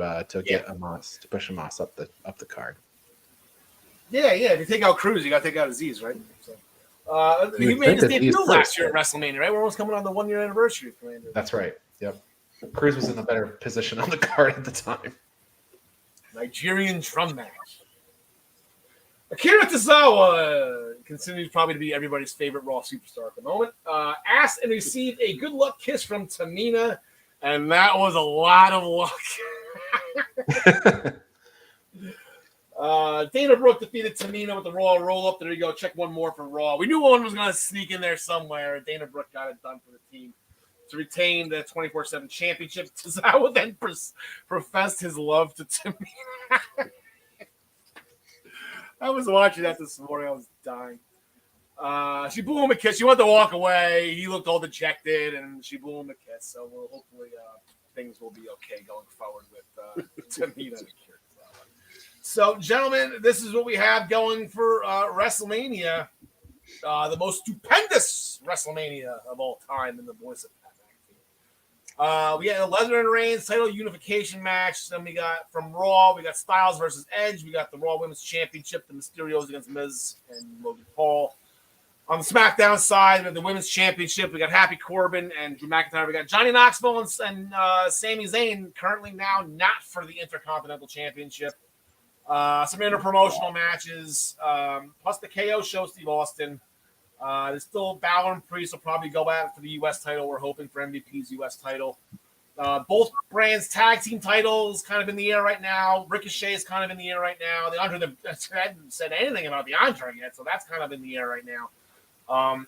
get Omos, to push Omos up the card. Yeah. If you take out Cruz, you got to take out Aziz, right? So, he made his debut last year at WrestleMania, right? We're almost coming on the 1 year anniversary of Commander. That's right. Yep. Cruz was in a better position on the card at the time. Nigerian drum match. Akira Tozawa continues probably to be everybody's favorite Raw superstar at the moment. Asked and received a good luck kiss from Tamina, and that was a lot of luck. Dana Brooke defeated Tamina with the Raw roll-up. There you go. Check one more for Raw. We knew one was going to sneak in there somewhere. Dana Brooke got it done for the team to retain the 24/7 championship. Tozawa then professed his love to Tamina. I was watching that this morning. I was dying. She blew him a kiss. She wanted to walk away. He looked all dejected, and she blew him a kiss. So hopefully things will be okay going forward with Tamina and Akira. So, gentlemen, this is what we have going for WrestleMania, the most stupendous WrestleMania of all time in the voice of Pat McAfee. We got the Lesnar and Reigns title unification match. Then we got from Raw, we got Styles versus Edge. We got the Raw Women's Championship, the Mysterios against Miz and Logan Paul. On the SmackDown side, we have the Women's Championship. We got Happy Corbin and Drew McIntyre. We got Johnny Knoxville and Sami Zayn, currently now not for the Intercontinental Championship. Some interpromotional matches, plus the KO show, Steve Austin. There's still Balor and Priest will probably go at it for the U.S. title. We're hoping for MVP's U.S. title. Both brands' tag team titles kind of in the air right now. Ricochet is kind of in the air right now. I haven't said anything about the Andre yet, so that's kind of in the air right now.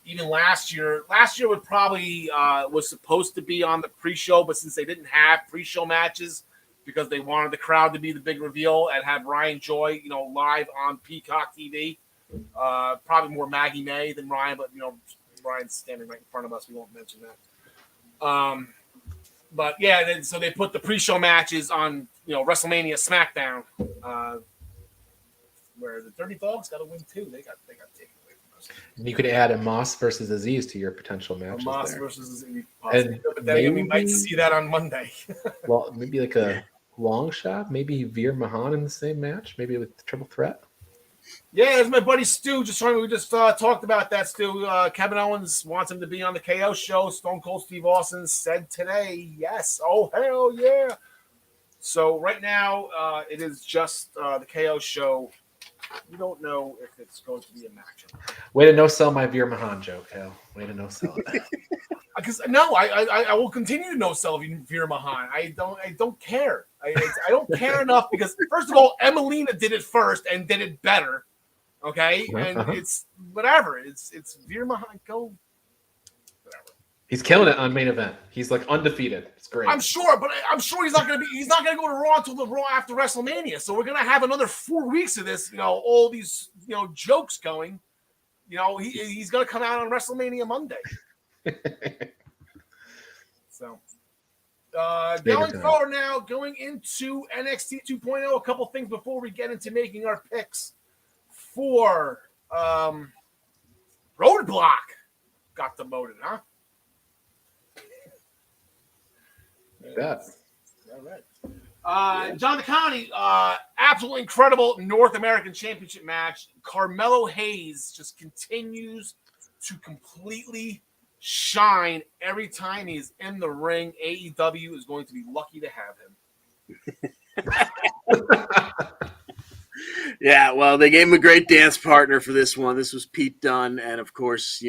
Even last year would probably was supposed to be on the pre-show, but since they didn't have pre-show matches because they wanted the crowd to be the big reveal and have Ryan Joy, live on Peacock TV. Probably more Maggie May than Ryan, but Ryan's standing right in front of us. We won't mention that. But yeah, so they put the pre-show matches on, WrestleMania SmackDown, where the Dirty Dogs got to win too. They got taken away from us. And you could add a Moss versus Aziz to your potential matches. Moss there. versus Aziz, and but then again, we might see that on Monday. Well, maybe like a long shot. Maybe Veer Mahan in the same match. Maybe with triple threat. Yeah, there's my buddy Stu. We just talked about that, Stu. Kevin Owens wants him to be on the KO show. Stone Cold Steve Austin said today, yes. Oh, hell yeah. So right now, it is just the KO show. We don't know if it's going to be a match. Way to no sell my Veer Mahan joke, Hal. Way to no sell it. Because I will continue to no sell Veer Mahan. I don't care. I don't care enough because first of all, Emelina did it first and did it better. Okay, and it's whatever. It's Veer Mahan. Go. Whatever. He's killing it on main event. He's like undefeated. It's great. I'm sure, but I'm sure he's not going to go to Raw until the Raw after WrestleMania. So we're going to have another 4 weeks of this. All these jokes going. He's going to come out on WrestleMania Monday. So, going forward now, going into NXT 2.0, a couple things before we get into making our picks for Roadblock. Got demoted, huh? Yeah. All right. John DeConnie, absolutely incredible North American Championship match. Carmelo Hayes just continues to completely shine every time he's in the ring. AEW is going to be lucky to have him. Yeah, well, they gave him a great dance partner for this one. This was Pete Dunne, and of course,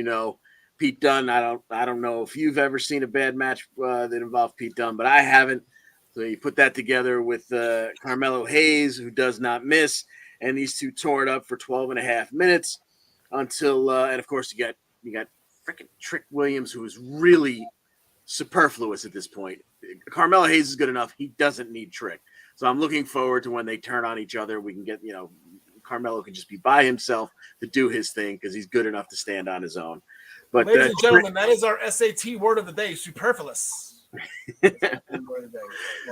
Pete Dunne. I don't know if you've ever seen a bad match that involved Pete Dunne, but I haven't. So you put that together with Carmelo Hayes, who does not miss, and these two tore it up for 12 and a half minutes until, and of course you got freaking Trick Williams, who is really superfluous at this point. Carmelo Hayes is good enough; he doesn't need Trick. So I'm looking forward to when they turn on each other. We can get, Carmelo can just be by himself to do his thing because he's good enough to stand on his own. But ladies and gentlemen, that is our SAT word of the day: superfluous.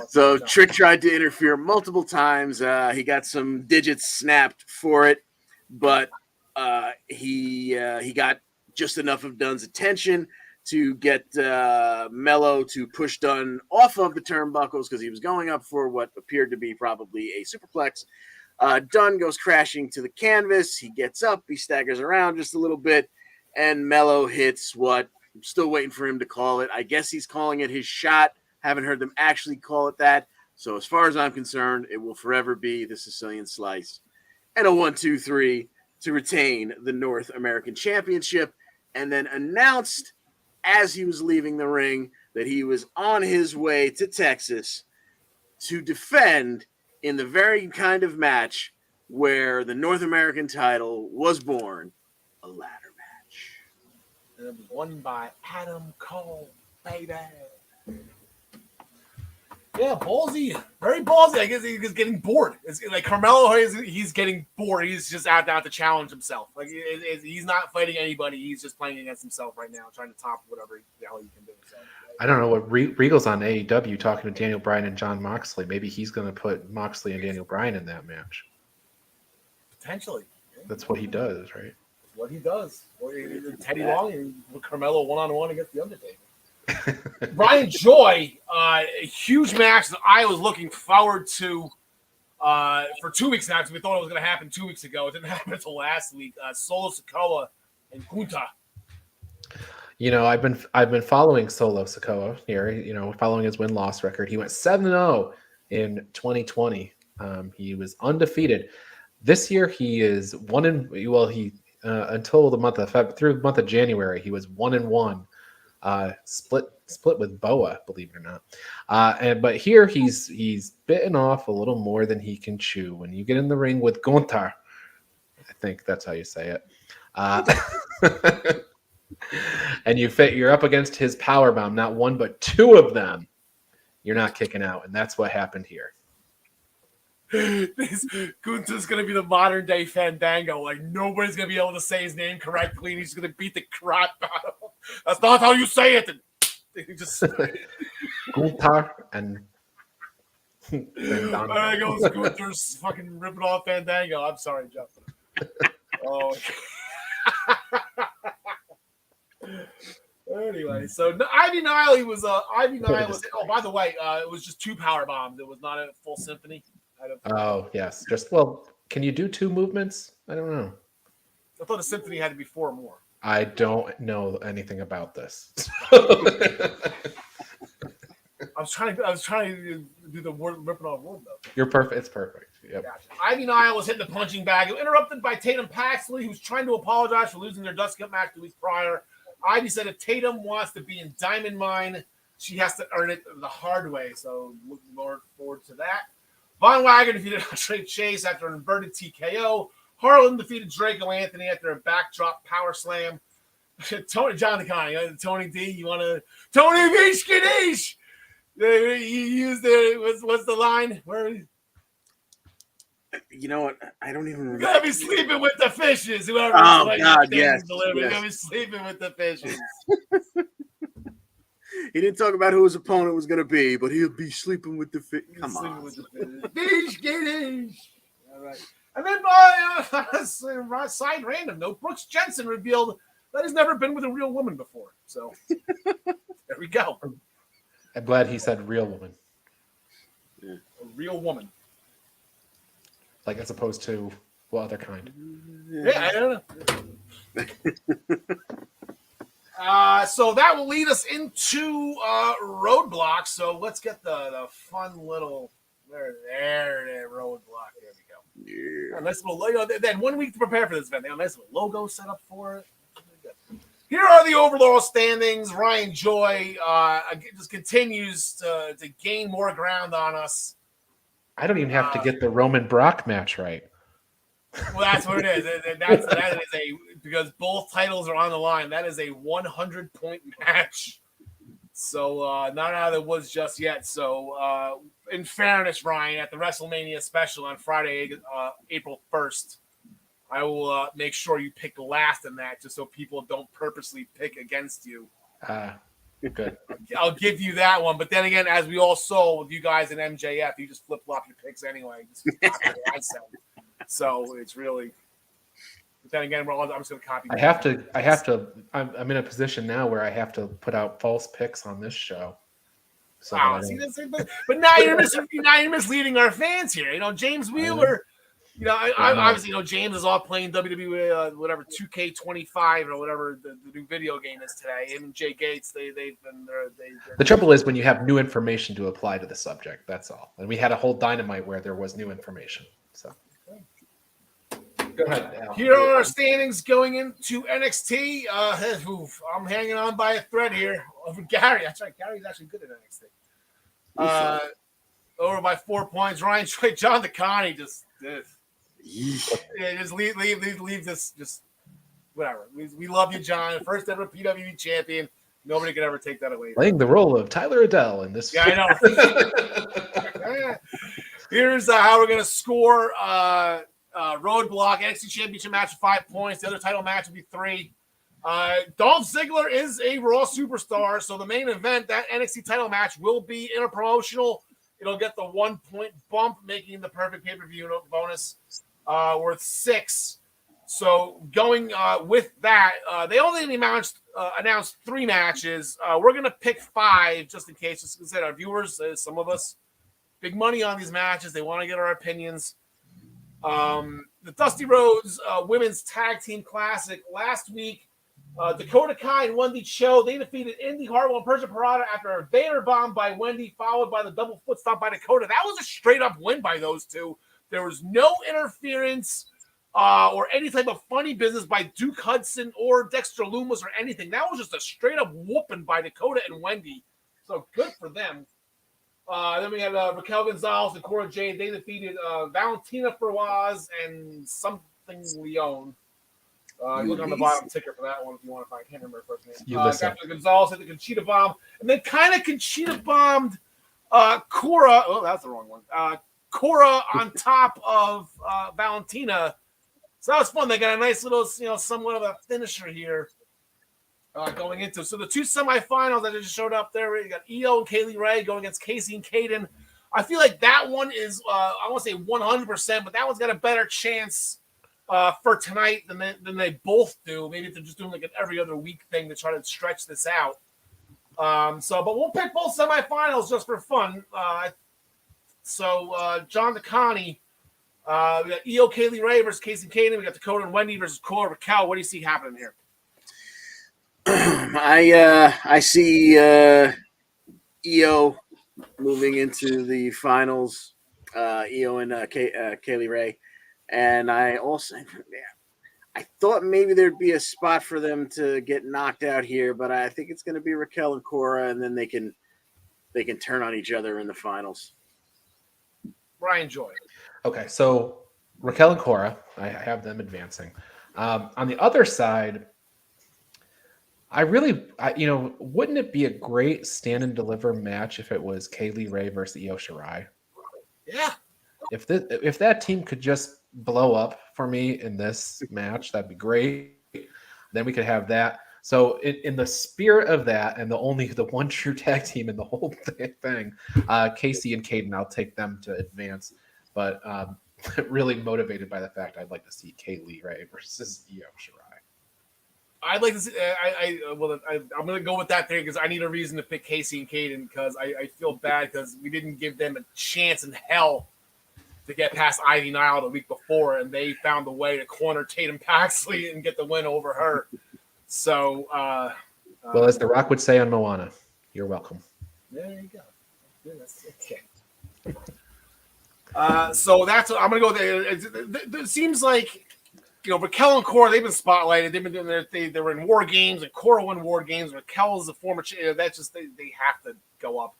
So Trick tried to interfere multiple times. He got some digits snapped for it, but he got just enough of Dunn's attention to get Mello to push Dunn off of the turnbuckles because he was going up for what appeared to be probably a superplex. Dunn goes crashing to the canvas. He gets up. He staggers around just a little bit. And Mello hits what? I'm still waiting for him to call it. I guess he's calling it his shot. Haven't heard them actually call it that. So as far as I'm concerned, it will forever be the Sicilian Slice. And a 1-2-3 to retain the North American Championship. And then announced as he was leaving the ring that he was on his way to Texas to defend in the very kind of match where the North American title was born, a ladder match. And it was won by Adam Cole, baby. Yeah, ballsy. Very ballsy. I guess he's getting bored. It's like Carmelo, he's getting bored. He's just out to challenge himself. Like he's not fighting anybody. He's just playing against himself right now, trying to top whatever the hell he can do. So, I don't know what Regal's on AEW talking to Daniel Bryan and John Moxley. Maybe he's going to put Moxley and Daniel Bryan in that match. Potentially. Yeah. That's what he does, right? What he does. Or Teddy Long and Carmelo one-on-one against The Undertaker. Brian Joy, a huge match that I was looking forward to for 2 weeks now because we thought it was going to happen 2 weeks ago. It didn't happen until last week. Solo Sikoa and Kunta. I've been following Solo Sikoa here. Following his win-loss record. He went 7-0 in 2020. He was undefeated. This year he is until the month of through the month of January he was 1-1. split with Boa, believe it or not. But here he's bitten off a little more than he can chew. When you get in the ring with Gunther, I think that's how you say it. And you're up against his powerbomb, not one but two of them. You're not kicking out, and that's what happened here. Gunther's going to be the modern day Fandango. Like, nobody's going to be able to say his name correctly, and he's going to beat the crap out of him. That's not how you say it. And he just Gunther and Fandango. There goes Gunther's fucking ripping off Fandango. I'm sorry, Jeff. Oh. Anyway, so Ivy Nile was. Oh, by the way, it was just 2 power bombs. It was not a full symphony. Oh yes, can you do 2 movements? I don't know. I thought a symphony had to be 4 more. I don't know anything about this. I was trying to do the word ripping off word though. You're perfect. It's perfect. Yep. Gotcha. Ivy Nile was hitting the punching bag. Interrupted by Tatum Paxley, who's trying to apologize for losing their Dust Cup match 2 weeks prior. Ivy said if Tatum wants to be in Diamond Mine, she has to earn it the hard way. So looking forward to that. Von Wagner defeated Andre Chase after an inverted TKO. Harlan defeated Draco Anthony after a backdrop power slam. John DeConnie, Tony D, you want to Tony Vishkanish? You used it. What's the line? Where? You know what? I don't even remember. You're gonna be sleeping with the fishes. Whoever. Oh God, yes. You're gonna be sleeping with the fishes. He didn't talk about who his opponent was going to be, but he'll be sleeping with the fish. Come on. Vishkanish. All right. And then side random note, Brooks Jensen revealed that he's never been with a real woman before. So there we go. I'm glad he said real woman. Yeah. A real woman. Like as opposed to what other kind? Yeah, I don't know. So that will lead us into Roadblock. So let's get the fun little there Roadblock. There we go. Yeah. A nice little, then 1 week to prepare for this event. They have a nice little logo set up for it. Here are the overall standings. Ryan Joy just continues to gain more ground on us. I don't even have to get the Roman Brock match right. Well, that's what it is. That is because both titles are on the line. That is a 100-point match. So not out of the woods just yet. So in fairness, Ryan, at the WrestleMania special on Friday, April 1st, I will make sure you pick last in that, just so people don't purposely pick against you. Good. I'll give you that one. But then again, as we all saw with you guys in MJF, you just flip-flop your picks anyway. Just copy what I said. So it's really. But then again, I'm just going to copy. I have to. I'm in a position now where I have to put out false picks on this show. So but now you're misleading our fans here. You know, James Wheeler. You know, I obviously James is off playing WWE, whatever 2K25 or whatever the new video game is today. Him and Jay Gates, they've been there. The trouble is when you have new information to apply to the subject. That's all. And we had a whole Dynamite where there was new information. So. Go ahead, Al. Here are our standings going into NXT. I'm hanging on by a thread here over Gary. That's right. Gary's actually good at NXT. Over by 4 points. Ryan Troy, John DeConnie just leave this. Just whatever. We love you, John. First ever PWE champion. Nobody could ever take that away. Playing the role of Tyler Adele in this. Yeah, I know. Here's how we're gonna score. Roadblock NXT Championship match with 5 points. The other title match would be 3. Dolph Ziggler is a Raw superstar, so the main event, that NXT title match, will be interpromotional. It'll get the 1 point bump, making the perfect pay-per-view bonus worth 6. So going with that, they only announced 3 matches. We're going to pick 5 just in case, just because our viewers, some of us, big money on these matches. They want to get our opinions. The Dusty Rhodes Women's Tag Team Classic last week. Dakota Kai and Wendy Cho, they defeated Indy Hartwell and Persia Parada after a Vader bomb by Wendy, followed by the double foot stomp by Dakota. That was a straight up win by those two. There was no interference. or any type of funny business by Duke Hudson or Dexter Loomis or anything. That was just a straight up whooping by Dakota and Wendy. So good for them. Then we had Raquel Gonzalez and Cora Jade. They defeated Valentina Ferraz and something Leone. Look on the bottom ticker for that one if you want to find. I can't remember her first name. Got the Gonzalez hit the Conchita bomb, and then kind of Conchita bombed Cora. Oh, that's the wrong one. Cora on top of Valentina. So that was fun. They got a nice little, somewhat of a finisher here going into. So the two semifinals that just showed up there, you got Io and Kaylee Ray going against Casey and Kaden. I feel like that one is, I won't say 100%, but that one's got a better chance for tonight than they both do. Maybe if they're just doing like an every other week thing to try to stretch this out. But we'll pick both semifinals just for fun. John DeConnie, we got Io Kaylee Ray versus Casey Kaden. We got Dakota and Wendy versus Cora Raquel. What do you see happening here? I see Io moving into the finals. Io and Kaylee Ray. And I thought maybe there'd be a spot for them to get knocked out here, but I think it's going to be Raquel and Cora, and then they can turn on each other in the finals. Brian Joy. Okay, so Raquel and Cora, I have them advancing. On the other side, wouldn't it be a great stand and deliver match if it was Kaylee Ray versus Io Shirai? Yeah. If that team could just blow up for me in this match, that'd be great. Then we could have that. So in the spirit of that, and the one true tag team in the whole thing, Casey and Kaden, I'll take them to advance. But really motivated by the fact I'd like to see Kaylee Ray versus Io Shirai. I'd like to see. I'm going to go with that thing because I need a reason to pick Casey and Kaden because I feel bad because we didn't give them a chance in hell to get past Ivy Nile the week before, and they found a way to corner Tatum Paxley and get the win over her. So, well, as The Rock would say on Moana, you're welcome. There you go. Okay. So that's what I'm going to go there. It seems like, Raquel and Cora, they've been spotlighted. They've been doing they were in War Games, and Cora won War Games. Raquel is a former that's just, they have to go up.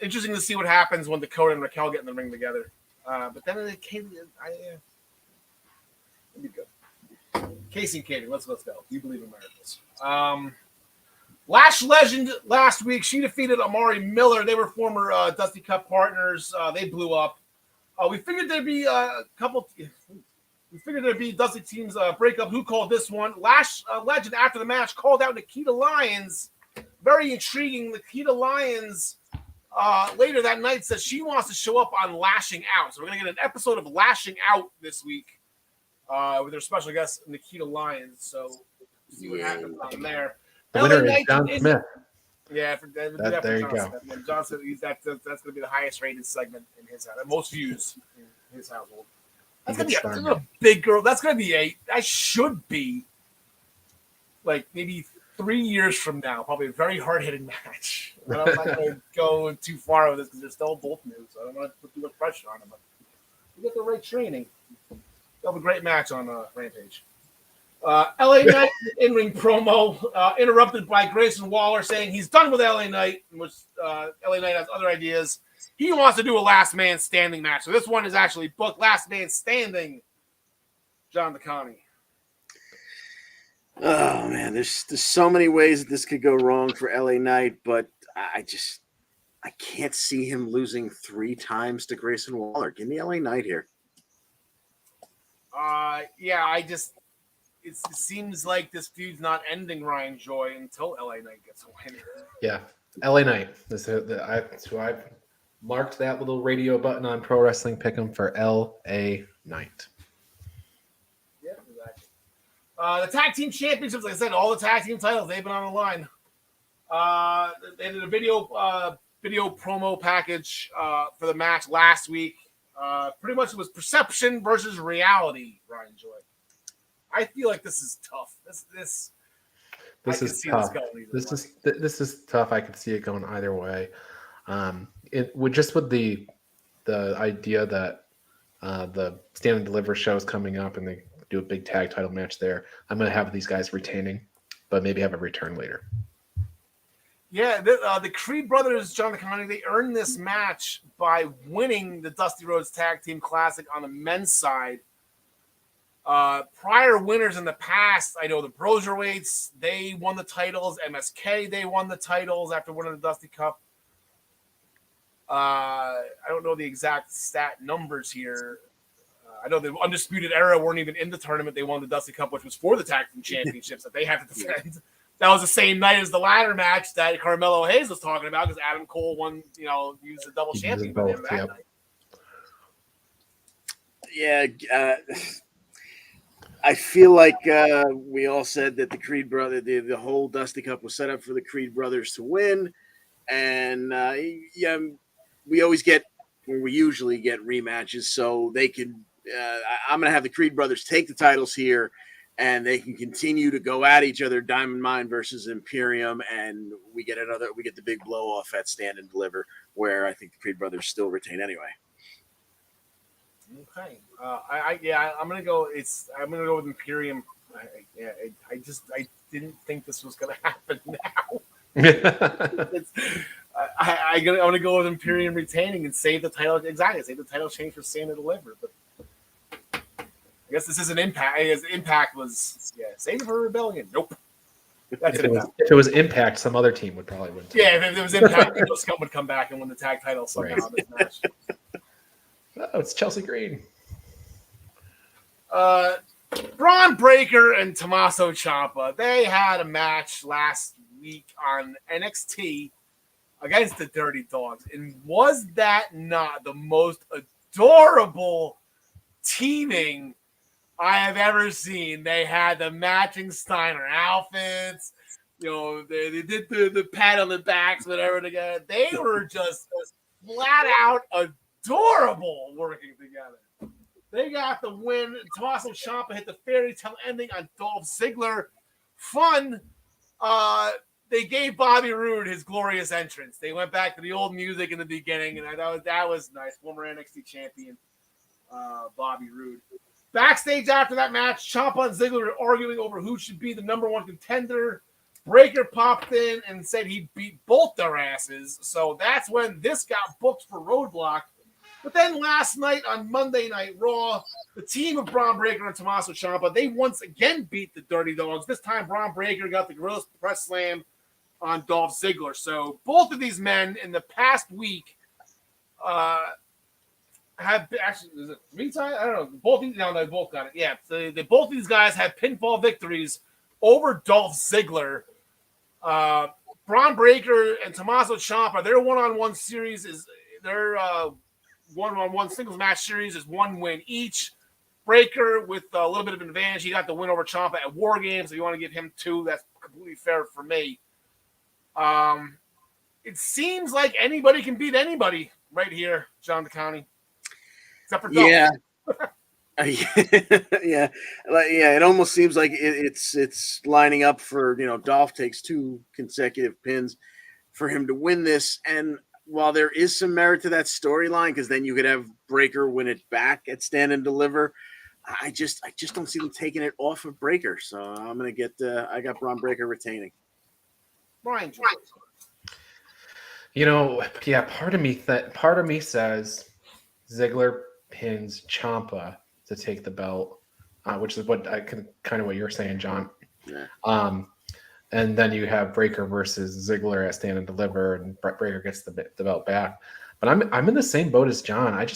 Interesting to see what happens when Dakota and Raquel get in the ring together. But then it'd be good. Casey and Kaden, let's go. You believe in miracles. Lash Legend last week, she defeated Amari Miller. They were former Dusty Cup partners. They blew up. We figured there'd be Dusty teams breakup. Who called this one? Lash Legend after the match called out Nikita Lyons. Very intriguing. Nikita Lyons later that night says she wants to show up on Lashing Out. So we're going to get an episode of Lashing Out this week with our special guest, Nikita Lyons. So see what happens on there. The winner is John Smith. Yeah, there you go. John Smith, that's going to be the highest rated segment in his house. Most views in his household. That's going to be a big girl. That's going to be that should be like maybe 3 years from now, probably a very hard-hitting match. I'm not going to go too far with this because they're still both new, so I don't want to put too much pressure on them. But you get the right training. They'll have a great match on Rampage. LA Knight in-ring promo interrupted by Grayson Waller saying he's done with LA Knight, which LA Knight has other ideas. He wants to do a last man standing match. So this one is actually booked last man standing. John DeConnie. Oh man, there's so many ways that this could go wrong for LA Knight, but I can't see him losing 3 times to Grayson Waller. Give me LA Knight here. It seems like this feud's not ending, Ryan Joy, until LA Knight gets a win. Yeah, LA Knight. So I've marked that little radio button on Pro Wrestling Pick'em for LA Knight. Yeah, exactly. The tag team championships, like I said, all the tag team titles, they've been on the line. They did a video promo package for the match last week. Pretty much it was perception versus reality, Ryan Joy. I feel like this is tough. This is tough. This is tough. I could see it going either way. It would just with the idea that the Stand and Deliver show is coming up, and they do a big tag title match there. I'm going to have these guys retaining, but maybe have a return later. Yeah, the Creed brothers, John DeConnie, they earned this match by winning the Dusty Rhodes Tag Team Classic on the men's side. Prior winners in the past, I know the Broserweights, they won the titles. MSK, they won the titles after winning the Dusty Cup. I don't know the exact stat numbers here. I know the Undisputed Era weren't even in the tournament. They won the Dusty Cup, which was for the Tag Team Championships that they had to defend. That was the same night as the ladder match that Carmelo Hayes was talking about because Adam Cole won, used the double champion with him that night. Yeah, I feel like we all said that the Creed brother, the whole Dusty Cup was set up for the Creed brothers to win, and we usually get rematches, so they can. I'm going to have the Creed brothers take the titles here, and they can continue to go at each other. Diamond Mine versus Imperium, and we get the big blow off at Stand and Deliver, where I think the Creed brothers still retain anyway. Okay. I'm gonna go. I'm gonna go with Imperium. I didn't think this was gonna happen now. I'm gonna go with Imperium retaining and save the title. Exactly, save the title change for Stand and Deliver. But I guess this is an Impact. I guess Impact was save it for Rebellion. Nope. That's if it was Impact, some other team would probably win. Yeah, if it was Impact, Scum would come back and win the tag title somehow in this match. Oh, it's Chelsea Green. Braun Breaker and Tommaso Ciampa, they had a match last week on NXT against the Dirty Dogs. And was that not the most adorable teaming I have ever seen? They had the matching Steiner outfits. They did the pat on the backs, whatever together. They were just flat out adorable working together. They got the win. Tommaso Ciampa hit the fairy tale ending on Dolph Ziggler. Fun. They gave Bobby Roode his glorious entrance. They went back to the old music in the beginning, and that was nice. Former NXT champion Bobby Roode. Backstage after that match, Ciampa and Ziggler were arguing over who should be the number one contender. Breaker popped in and said he beat both their asses. So that's when this got booked for Roadblock. But then last night on Monday Night Raw, the team of Braun Breaker and Tommaso Ciampa, they once again beat the Dirty Dogs. This time, Braun Breaker got the Gorilla Press Slam on Dolph Ziggler. So both of these men in the past week have actually, is it 3 times? I don't know. They both got it. Yeah, so both of these guys had pinfall victories over Dolph Ziggler. Braun Breaker and Tommaso Ciampa, their one-on-one series is their one-on-one singles match series is 1 win each. Breaker with a little bit of an advantage. He got the win over Ciampa at War Games. If you want to give him 2, that's completely fair for me. It seems like anybody can beat anybody right here, John DeConnie. Except for Dolph. Yeah. Yeah. It almost seems like it's lining up for, Dolph takes 2 consecutive pins for him to win this. And while there is some merit to that storyline, because then you could have Breaker win it back at Stand and Deliver, I just don't see them taking it off of Breaker. So I'm gonna I got Braun Breaker retaining. Brian. Part of me says Ziggler pins Ciampa to take the belt, which is what what you're saying, John. Yeah. And then you have Breaker versus Ziggler at Stand and Deliver, and Breaker gets the belt back. But I'm in the same boat as John. I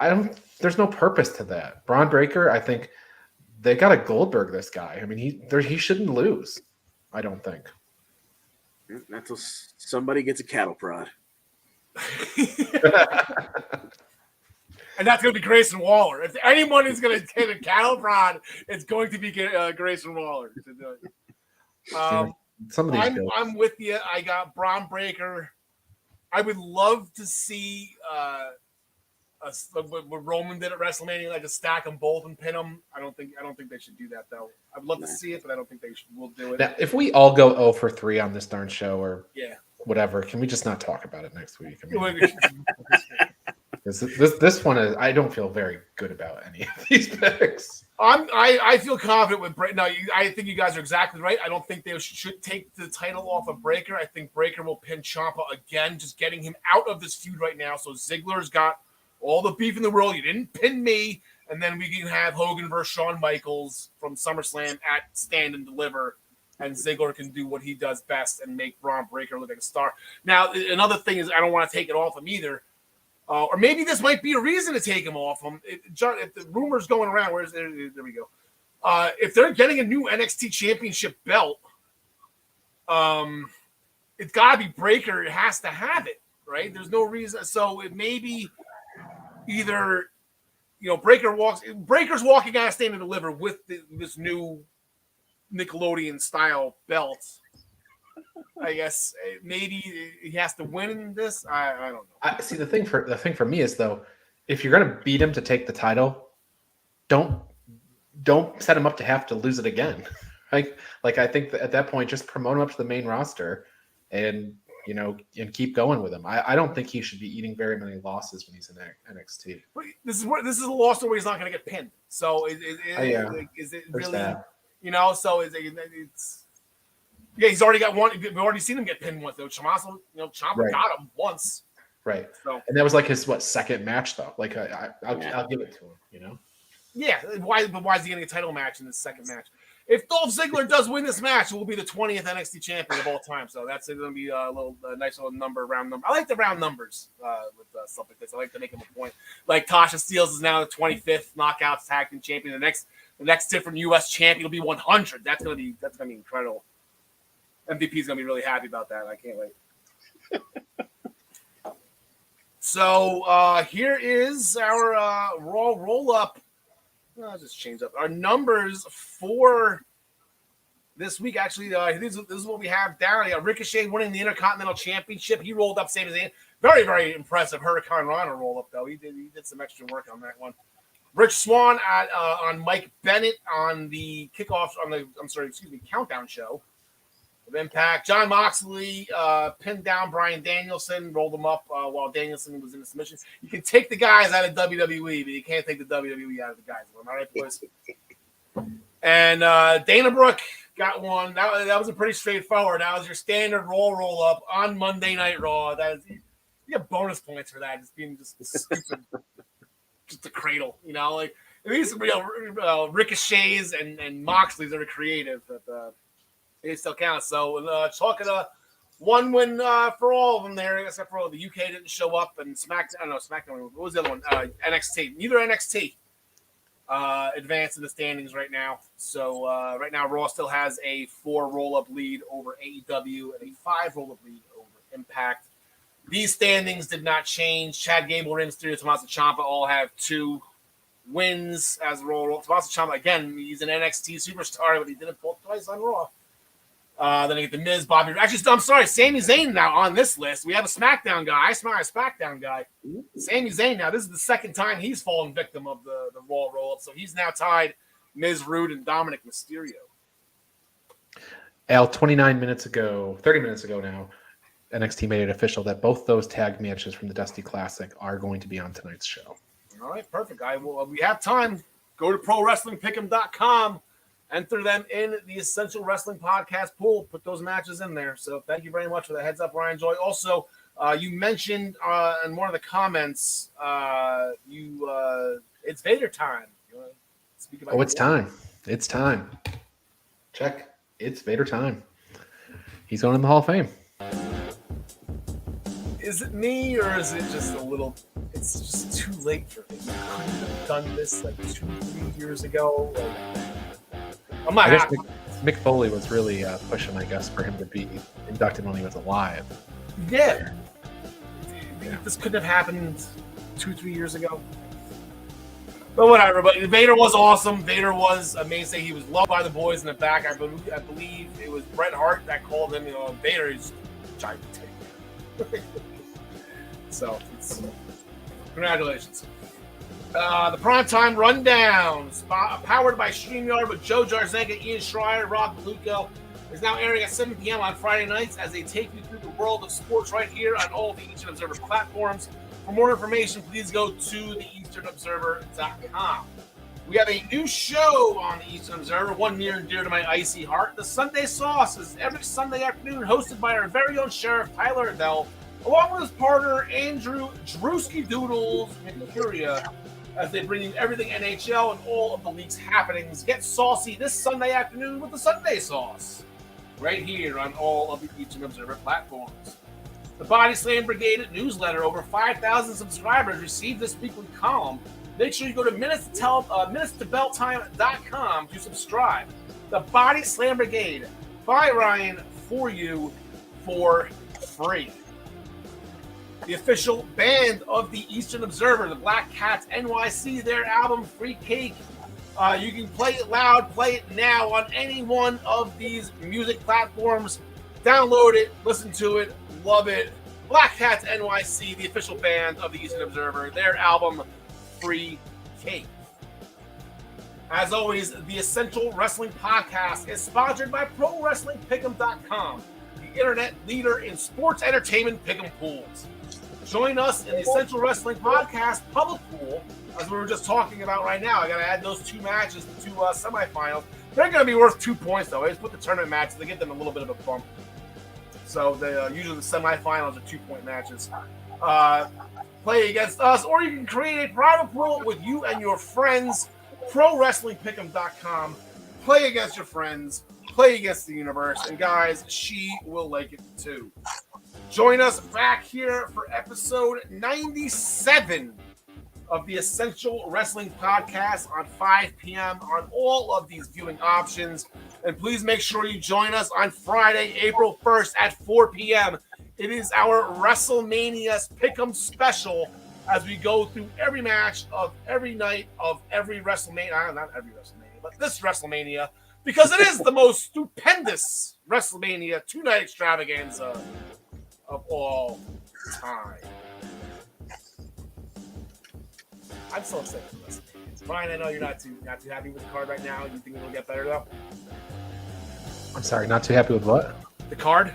don't. There's no purpose to that. Braun Breaker, I think they got to Goldberg this guy. I mean, he shouldn't lose. I don't think. Not until somebody gets a cattle prod. And that's going to be Grayson Waller. If anyone is going to get a cattle prod, it's going to be Grayson Waller. Some of these I'm with you. I got Braun Breaker. I would love to see what Roman did at WrestleMania, like to stack them both and pin them. I don't think they should do that though. I'd love to see it, but I don't think will do it. Now, if we all go 0 for 3 on this darn show or yeah, whatever, can we just not talk about it next week? I mean, This one is, I don't feel very good about any of these picks. I feel confident with Breaker. No, I think you guys are exactly right. I don't think they should take the title off of Breaker. I think Breaker will pin Ciampa again, just getting him out of this feud right now. So Ziggler's got all the beef in the world. You didn't pin me, and then we can have Hogan versus Shawn Michaels from SummerSlam at Stand and Deliver, and Ziggler can do what he does best and make Braun Breaker look like a star. Now, another thing is I don't want to take it off him either. Or maybe this might be a reason to take him off him. If the rumor's going around, there we go. If they're getting a new NXT Championship belt, it's got to be Breaker. It has to have it, right? There's no reason. So it may be either, Breaker's walking out of Stand and Deliver with this new Nickelodeon style belt. I guess maybe he has to win in this. I don't know. See, the thing for me is, though, if you're gonna beat him to take the title, don't set him up to have to lose it again. Like I think that at that point, just promote him up to the main roster, and and keep going with him. I don't think he should be eating very many losses when he's in NXT. But this is a loss where he's not going to get pinned. So is it really? That. So it's. Yeah, he's already got one. We've already seen him get pinned once, though. Ciampa, Ciampa got him once. Right. So, and that was like his second match, though. Like I'll give it to him. Yeah. Why is he getting a title match in the second match? If Dolph Ziggler does win this match, it will be the 20th NXT champion of all time. So that's going to be a nice little round number. I like the round numbers with stuff like this. I like to make them a point. Like Tasha Steelz is now the 25th Knockouts Tag Team champion. The next different U.S. champion will be 100. That's going to be incredible. MVP's going to be really happy about that. I can't wait. So here is our Raw roll-up. I'll just change up our numbers for this week. Actually, this is what we have down. Ricochet winning the Intercontinental Championship. He rolled up Sami Zayn. Very, very impressive Hurricane Rana roll-up, though. He did some extra work on that one. Rich Swann on Mike Bennett on the kickoff countdown show of Impact. John Moxley pinned down Bryan Danielson, rolled him up while Danielson was in the submission. You can take the guys out of WWE, but you can't take the WWE out of the guys. Am I right, boys? And Dana Brooke got one. That was a pretty straightforward. That was your standard roll up on Monday Night Raw. You get bonus points for that. Just being just stupid, just a cradle. Like at least real ricochets and Moxleys that are creative. But it still counts. So talking one win for all of them there, except for the UK didn't show up, and SmackDown. What was the other one? NXT. Neither NXT advanced in the standings right now. So right now, Raw still has a 4 roll-up lead over AEW and a 5 roll-up lead over Impact. These standings did not change. Chad Gable, Rey Mysterio, Tommaso Ciampa all have 2 wins as a roll. Tommaso Ciampa, again, he's an NXT superstar, but he did it both twice on Raw. Then I get the Miz, Bobby. Actually, I'm sorry, Sami Zayn now on this list. We have a SmackDown guy. I smell a SmackDown guy. Sami Zayn now. This is the second time he's fallen victim of the Raw roll-up. So he's now tied Miz, Rude, and Dominic Mysterio. Al, 30 minutes ago now, NXT made it official that both those tag matches from the Dusty Classic are going to be on tonight's show. All right, perfect. We have time. Go to ProWrestlingPick'em.com. Enter them in the Essential Wrestling Podcast pool. Put those matches in there. So thank you very much for the heads up, Ryan Joy. Also, you mentioned in one of the comments, it's Vader time. You want to speak about it's time. It's time. Check. It's Vader time. He's going in the Hall of Fame. Is it me, or is it just a little? It's just too late for me. You couldn't have done this like 2-3 years ago. I'm not happy. Mick Foley was really pushing, I guess, for him to be inducted when he was alive. Yeah. This couldn't have happened 2-3 years ago. But whatever. But Vader was awesome. Vader was amazing. He was loved by the boys in the back. I believe it was Bret Hart that called him, Vader is giant. So, congratulations. The Primetime Rundown, powered by StreamYard with Joe Jarzenka, Ian Schreier, Rob DeLuca, is now airing at 7 p.m. on Friday nights as they take you through the world of sports right here on all of the Each and Observer platforms. For more information, please go to theeasternobserver.com. We have a new show on the Eastern Observer, one near and dear to my icy heart. The Sunday Sauce is every Sunday afternoon, hosted by our very own Sheriff Tyler Adele, along with his partner Andrew Drewski Doodles Mercuria, as they bring you everything NHL and all of the league's happenings. Get saucy this Sunday afternoon with the Sunday Sauce, right here on all of the Eastern Observer platforms. The Body Slam Brigade newsletter, over 5,000 subscribers, received this weekly column. Make sure you go to minutestobelltime.com to subscribe. The Body Slam Brigade by Ryan for you for free. The official band of the Eastern Observer, the Black Cats NYC, their album Free Cake. You can play it loud, play it now on any one of these music platforms. Download it, listen to it, love it. Black Cats NYC, the official band of the Eastern Observer, their album Free Cake. As always, the Essential Wrestling Podcast is sponsored by ProWrestlingPick'em.com, the internet leader in sports entertainment pick'em pools. Join us in the Essential Wrestling Podcast public pool, as we were just talking about right now. I got to add those two matches, the two semifinals. They're going to be worth 2 points, though. I just put the tournament matches to get them a little bit of a bump. So usually the semifinals are 2-point matches. Play against us, or you can create a private pool with you and your friends. ProWrestlingPick'em.com. Play against your friends. Play against the universe. And guys, she will like it too. Join us back here for episode 97 of the Essential Wrestling Podcast on 5 p.m. on all of these viewing options. And please make sure you join us on Friday, April 1st at 4 p.m. It is our WrestleMania Pick'em special as we go through every match of every night of every WrestleMania. Not every WrestleMania, but this WrestleMania, because it is the most stupendous WrestleMania 2-night extravaganza of all time. I'm so excited for this. Brian, I know you're not too happy with the card right now. You think it'll get better though? I'm sorry, not too happy with what? The card?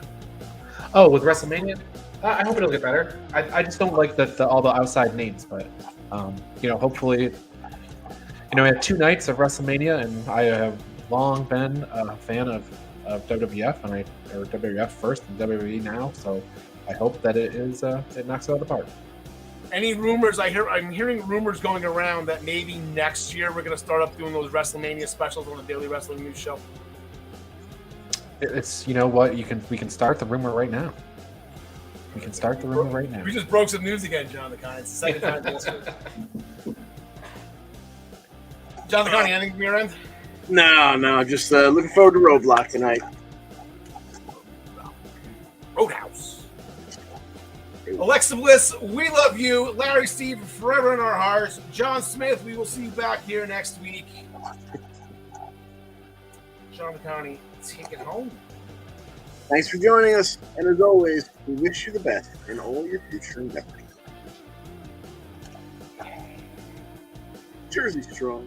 Oh, with WrestleMania? I hope it'll get better. I just don't like all the outside names, but hopefully, we had 2 nights of WrestleMania, and I have long been a fan of WWF, or WWF first and WWE now. So I hope that it knocks it out of the park. Any rumors? I'm hearing rumors going around that maybe next year we're going to start up doing those WrestleMania specials on the Daily Wrestling News Show. It's we can start the rumor right now. We can start the rumor right now. We just broke some news again, John the Con. It's the second time this week. John the Con, anything from your end? No, just looking forward to Roadblock tonight. Roadhouse. Alexa Bliss, we love you. Larry Steve, forever in our hearts. John Smith, we will see you back here next week. John McConney, take it home. Thanks for joining us, and as always, we wish you the best in all your future endeavors. Jersey strong.